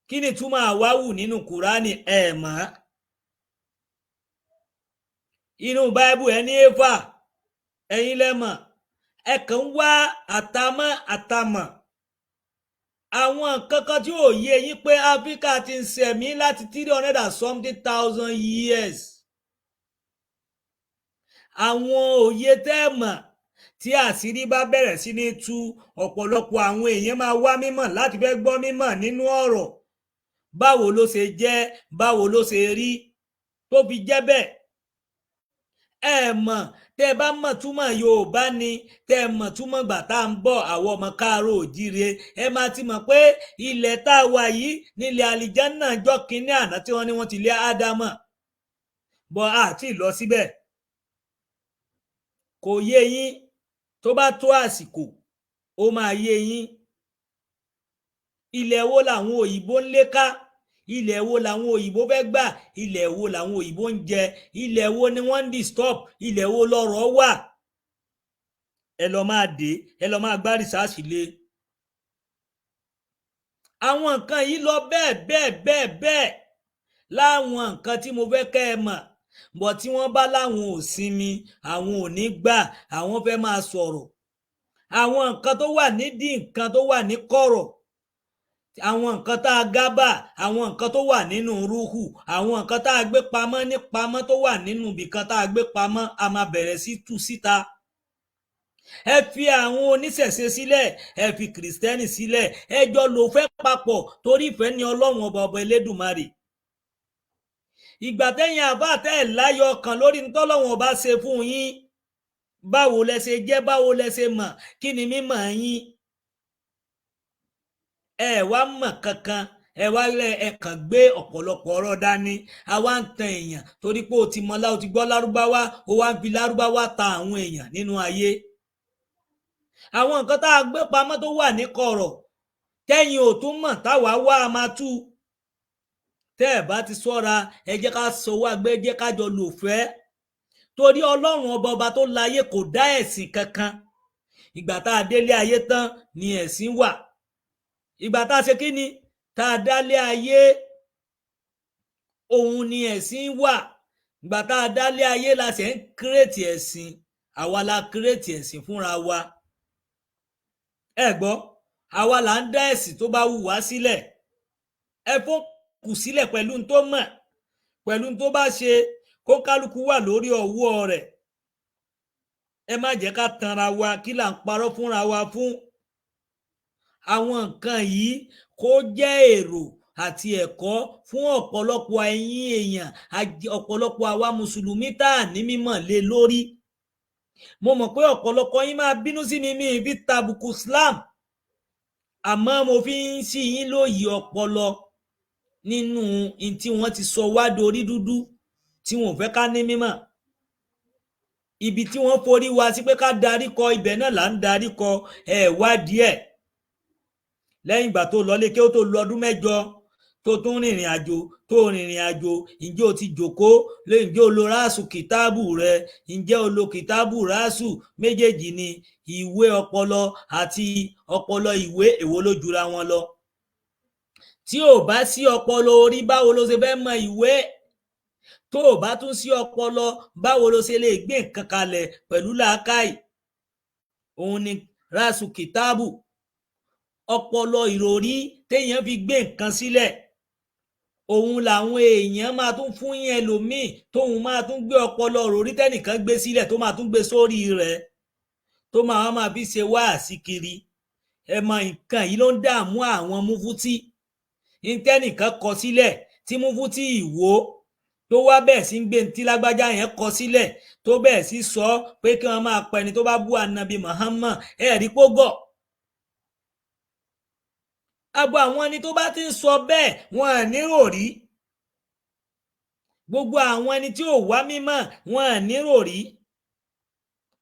kí ni túmọ̀ àwáwù nínú Kùránì? ẹ mọ̀. inú Báíbù ẹ ní Éfà, ẹ̀yin lẹ́mọ̀. ẹ kàn ń wá àtàmọ̀. àwọn nǹkan kan tí ò yé yín pé Áfíríkà ti ń ṣẹ̀mí láti 300,000 years. àwọn òye tẹ́ mọ̀, tí àṣírí bá bẹ̀rẹ̀ sí ní tú, ọ̀pọ̀lọpọ̀ àwọn èèyàn máa wá mímọ̀ láti fẹ́ gbọ́ mímọ̀ nínú ọ̀rọ̀. báwo ló ṣe jẹ́, báwo ló ṣe rí tó fi jẹ́ bẹ́ẹ̀? ẹ mọ̀, tẹ́ ẹ bá mọ̀ túmọ̀ Yorùbá ni, tẹ́ ẹ mọ̀ túmọ̀ gbà tá à ń bọ̀ àwọn ọmọ káàárọ̀ òjíire, ẹ máa ti mọ̀ pé ilẹ̀ tá a wà yìí nílẹ̀ àlìjánà jọ́ kínní àná tí wọ́n ní wọ́n ti lé Ádámọ̀ bọ̀ àti lọ síbẹ̀. kò yé yín, tó bá tó àsìkò ó máa yé yín. ilẹ̀ wo làwọn òyìnbó ń lé ká? ilẹ̀ wo làwọn òyìnbó fẹ́ gbà? ilẹ̀ wo làwọn òyìnbó ń jẹ? ilẹ̀ wo ni wọ́n ń disturb? ilẹ̀ wo lọ́rọ̀ wà? ẹ lọ máa dé, ẹ lọ máa gbá rìsáàsì lé. àwọn nǹkan yìí lọ bẹ́ẹ̀ bẹ́ẹ̀ bẹ́ẹ̀ bẹ́ẹ̀ láwọn nǹkan tí mo fẹ́ kẹ́ ẹ mọ̀. bọ̀ tí wọ́n bá láwọn ò sinmi, àwọn ò ní gbà, àwọn fẹ́ máa sọ̀rọ̀. àwọn nǹkan tó wà nídìí nǹkan tó wà ní kọ̀rọ̀, àwọn nǹkan tá a gábà, àwọn nǹkan tó wà nínú rúhù, àwọn nǹkan tá a gbé pamọ́ ní pamọ́ tó wà nínú ibìkan tá a gbé pamọ́, a máa bẹ̀rẹ̀ sí tú síta. ẹ fi àwọn oníṣẹ̀ṣe sílẹ̀, ẹ fi kìrìsìtẹ́nì sílẹ̀, ẹ jọ lò fẹ́ papọ̀, torí ìfẹ́ ni Ọlọ́run ọba Elédùmarè. ìgbà tẹ́yìn àbá tẹ́ ẹ̀ láyọ̀ ọkàn lórí tọ́lọ́run ọba ṣe fún yín, báwo lẹ ṣe jẹ́, báwo lẹ ṣe mọ̀, kí ni mímọ̀ yín? ẹ wá mọ̀ kankan, ẹ wá lẹ ẹ kàn gbé ọ̀pọ̀lọpọ̀ ọ̀rọ̀ dání. àwa ń tan èèyàn torí pé o ti mọ̀ o ti gbọ́ lárúbáwá, o wá ń fi lárúbáwá ta àwọn èèyàn nínú ayé. àwọn nǹkan tá a gbé pamọ́ tó wà ní kọ̀rọ̀, tẹ́yìn ò tún mọ̀, táwa wá a máa tú. tẹ́ ẹ̀ bá ti ṣọ́ra, ẹ jẹ́ ká sọwọ́ àgbẹ̀, jẹ́ ká jọ lò fẹ́. torí Ọlọ́run ọba tó láyé kò dá ẹ̀sìn kankan. ìgbà tá a délé ayé tán ni ẹ̀sìn wà. ìgbà tá a ṣe kí ni, tá a dálé ayé, òun ni ẹ̀sìn wà. ìgbà tá a dálé ayé la ṣe ń kírètì ẹ̀sìn, àwa la kírètì ẹ̀sìn fúnra wa. ẹ gbọ́, àwa là ń dá ẹ̀sìn tó bá wù wá sílẹ̀. ẹ fún kù sílẹ̀ pẹ̀lú n tó mọ̀, pẹ̀lú n tó bá ṣe, kó kálukú wà lórí ọwọ́ rẹ̀. ẹ má jẹ́ ká tanra wa, kí là ń parọ́ fúnra wa fún. àwọn nǹkan yìí kó jẹ́ èrò àti ẹ̀kọ́ fún ọ̀pọ̀lọpọ̀ ẹ̀yin èèyàn, ọ̀pọ̀lọpọ̀ àwa mùsùlùmí tá à ní mímọ̀ lé lórí. mo mọ̀ pé ọ̀pọ̀lọpọ̀ yín máa bínú sí mi fi tàbùkù Islam, àmọ́ mo fi ń ṣí yín lóye ọpọlọ nínú in tí wọ́n ti sọ wá dorí dúdú, tí wọn ò fẹ́ ká ní mímọ̀. ibi tí wọ́n forí wa sí pé ká darí kọ ibẹ̀ náà là ń darí kọ wádìí ẹ̀. Lẹ́yìn ìgbà tó lọlé kí ó tó lọ ọdún mẹ́jọ tó tún rìnrìn àjò ǹjẹ́ o ti jókòó ǹjẹ́ o lo ráàsù kìtáàbù rẹ, ǹjẹ́ o lo kìtáàbù ráàsù, méjèèjì ni ìwé ọpọlọ àti ọpọlọ ìwé, èwo ló jura wọn lọ? Tí ò bá sí ọpọlọ orí, báwo ló ṣe fẹ́ mọ ìwé? Tó o bá tún sí ọpọlọ, báwo ló ṣe lè gbé nǹkan kalẹ̀ pẹ̀lú làákàyè? Òun ni ráàsù kìtáàbù, ọpọlọ ìròrí téèyàn fi gbé nǹkan sílẹ̀. Òun làwọn èèyàn máa tún fún yín ẹlòmíì tóun máa tún gbé ọpọlọ ìròrí tẹ́nìkan gbé sílẹ̀ tó máa tún gbé sórí rẹ̀, tó máa fi ṣe wáàsí kiri. Ẹ mọ nǹkan yìí ló ń dààmú àwọn múfútí. Tẹ́nìkan kọ sílẹ̀ tí múfútí Ìwó tó wá bẹ́ẹ̀ sí ń gbé tí lágbájá yẹn kọ sílẹ̀ tó bẹ́ẹ̀ sí sọ pé kí wọ́n máa pẹni tó bá bú ànábì Muhammad, ẹ̀rí pógọ̀. Abo àwọn ẹni tó bá ti ń sọ bẹ́ẹ̀ wọn à nírò rí. Gbogbo àwọn ẹni tí ò wá mímọ̀ wọn à nírò rí.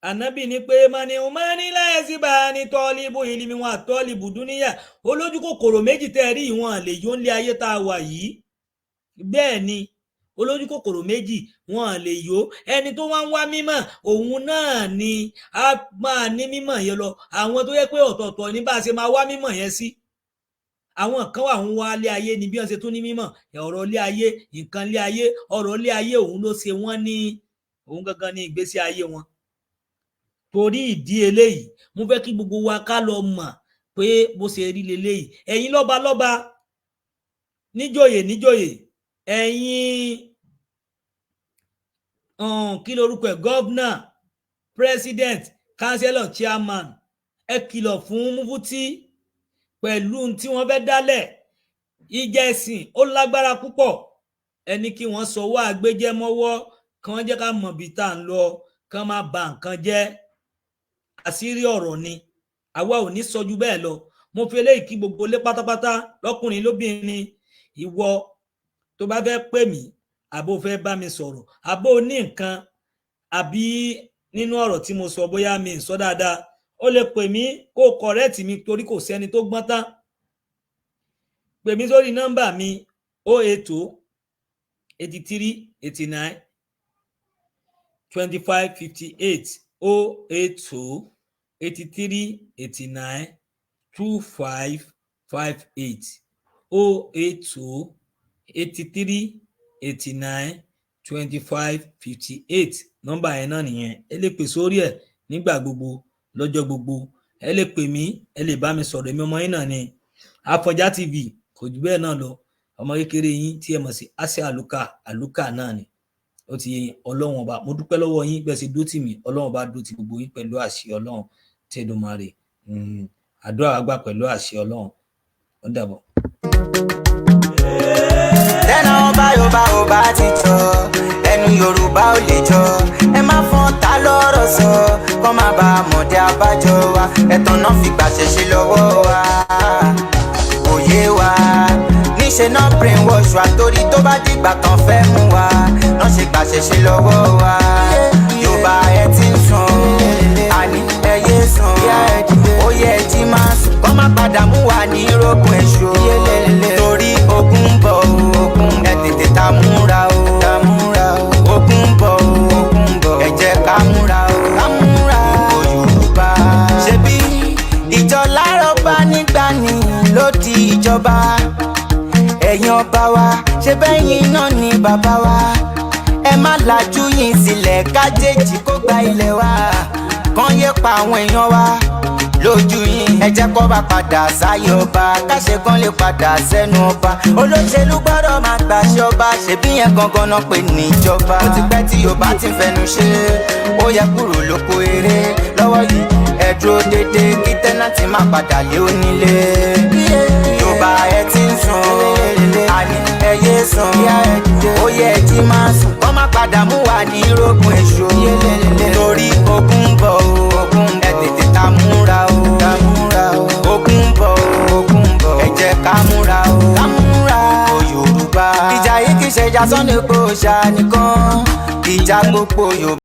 Ànábì ní pé mani umani láyẹsíbà ní tọ́líbù ìlímí wọn àtọ́líbù dúníyà. Olójú kòkòrò méjì tẹ́ rí wọn lè yó ń lé ayé tá a wà yìí. Bẹ́ẹ̀ ni olójú kòkòrò méjì wọn lè yó. Ẹni tó wá ń wá mímọ̀ òun náà ni a máa ní mímọ̀ yẹn lọ. Àwọn tó yẹ pé ọ̀tọ̀ọ̀tọ̀ ní bá a ṣe máa wá mímọ̀ yẹn sí. Àwọn kan wà ń wá ilé ayé ni bí wọ́n ṣe tún ní mímọ̀. Ọ̀rọ̀ ilé ayé, nǹkan ilé ayé, ọ̀rọ̀ ilé ayé òun ló ṣe wọ́n ní òun gangan ní ìgbésí ayé wọn. Torí ìdí eléyìí mo fẹ́ kí gbogbo wa ká lọ mọ̀ pé bó ṣe rí leléyìí. Ẹ̀yin lọ́balọ́ba, níjòyè, ẹ̀yin kí lorúkọ ẹ̀, gọ́vnà, president, councillor, chairman, ẹ kìlọ̀ fún múfútí pẹ̀lú tí wọ́n fẹ́ dálẹ̀. Ìjẹsìn ó lágbára púpọ̀. Ẹni kí wọ́n sọwọ́ àgbéjẹ́ mọ́wọ́, kí wọ́n jẹ́ ká mọ̀ bí tá à ń lọ, kí wọ́n má ba nǹkan jẹ́. Àṣírí ọ̀rọ̀ ni, àwa ò ní sọ ju bẹ́ẹ̀ lọ. Mo fi eléyìí kí gbogbo ilé pátápátá, lọ́kùnrin lóbìnrin. Ìwọ tó bá fẹ́ pè mí, àbó fẹ́ bá mi sọ̀rọ̀, àbó ní nǹkan àbí nínú ọ̀rọ̀ tí mo sọ bóyá mi ń sọ dáadáa, ó lè pè mí kó kọ̀rẹ́ẹ̀tì mi torí kò sẹ́ni tó gbọ́n tán. Pè mí sórí nọ́mbà mi 080 83 89 25 58 080 83 89 25 58 080 83 89 25 58. Nọ́mbà yẹn náà nìyẹn. Ẹ lè pè sórí ẹ̀ nígbà gbogbo, lọ́jọ́ gbogbo. Ẹ lè pè mí, ẹ lè bá mi sọ̀rọ̀. Èmi ọmọ yín náà ni Afọ̀njá TV, kò jù bẹ́ẹ̀ náà lọ. Ọmọ kékeré yín tí ẹ mọ̀ sí Àṣẹ àlùkà náà ni. Ó ti yé yín. Ọlọ́run ọba, mo dúpẹ́ lọ́wọ́ yín bẹ́ẹ̀ sì dó tì mí. Ọlọ́run ọba dó tì gbogbo yín pẹ̀lú àṣẹ Ọlọ́run tí Èdùmàrè. Àdúrà wa gbà pẹ̀lú àṣẹ Ọlọ́run. Ó dàbọ̀. Tẹ́nà ọba Yorùbá ti jọ, ẹnu Yorùbá ò lè jọ. Ẹ má fọ́n ta lọ́rọ̀ sọ, kọ́ má ba mọ̀dé abájọ wa. Ẹ̀tàn náà fi gbà ṣẹ̀ṣẹ̀ lọ́wọ́ wa. Òye wa, níṣẹ́ náà brainwash wa torí tó bá dìgbà kan fẹ́ mú wa. Náà ṣe gbà ṣẹ̀ṣẹ̀ lọ́wọ́ wa. Yorùbá ẹ ti ń sùn, àní ẹ yé sùn. Ó yẹ ẹ jí máa sùn, kọ́ má padà mú wa ní rógun èṣù. Torí ogun ń bọ̀ o, ẹ tètè ta múra o. Ogun ń bọ̀ o, ẹ jẹ́ ká múra o. Gbogbo Yorùbá. Ṣebí ìjọ lárọ̀bá nígbà ní ló di ìjọba. Ẹ̀yin ọba wa, ṣe bẹ́yìn náà ni bàbá wa. Ẹ má lajú yín sílẹ̀ kájèjì kó gba ilẹ̀ wa. Kán yé pa àwọn èèyàn wa lójú yín. Ẹ jẹ́ kó bá padà sáyé ọba, káṣe kan lè padà sẹ́nu ọba. Olóṣèlú gbọ́dọ̀ máa gbàṣẹ ọba, ṣebí yẹn gangan náà pè ní ìjọba. Ó ti pẹ́ tí Yorùbá ti fẹnu ṣe, ó yẹ kúrò lóko eré. Lọ́wọ́ yìí ẹ dúró dédé kí tẹ́nàtì má padà lé onílé. Yorùbá ẹ ti ń sùn, àní ẹ yé sùn. Ó yẹ ẹ jí máa sùn, kọ́ má padà mú wa ní rógun èṣù. Torí ogun ń bọ̀ o, ẹ tètè ta múra o. Ogun ń bọ̀ o, ẹ jẹ́ ká múra o. Gbogbo Yorùbá. Ìjà yìí kì í ṣe ìjà Sunday Igboho nìkan, ìjà gbogbo Yorùbá.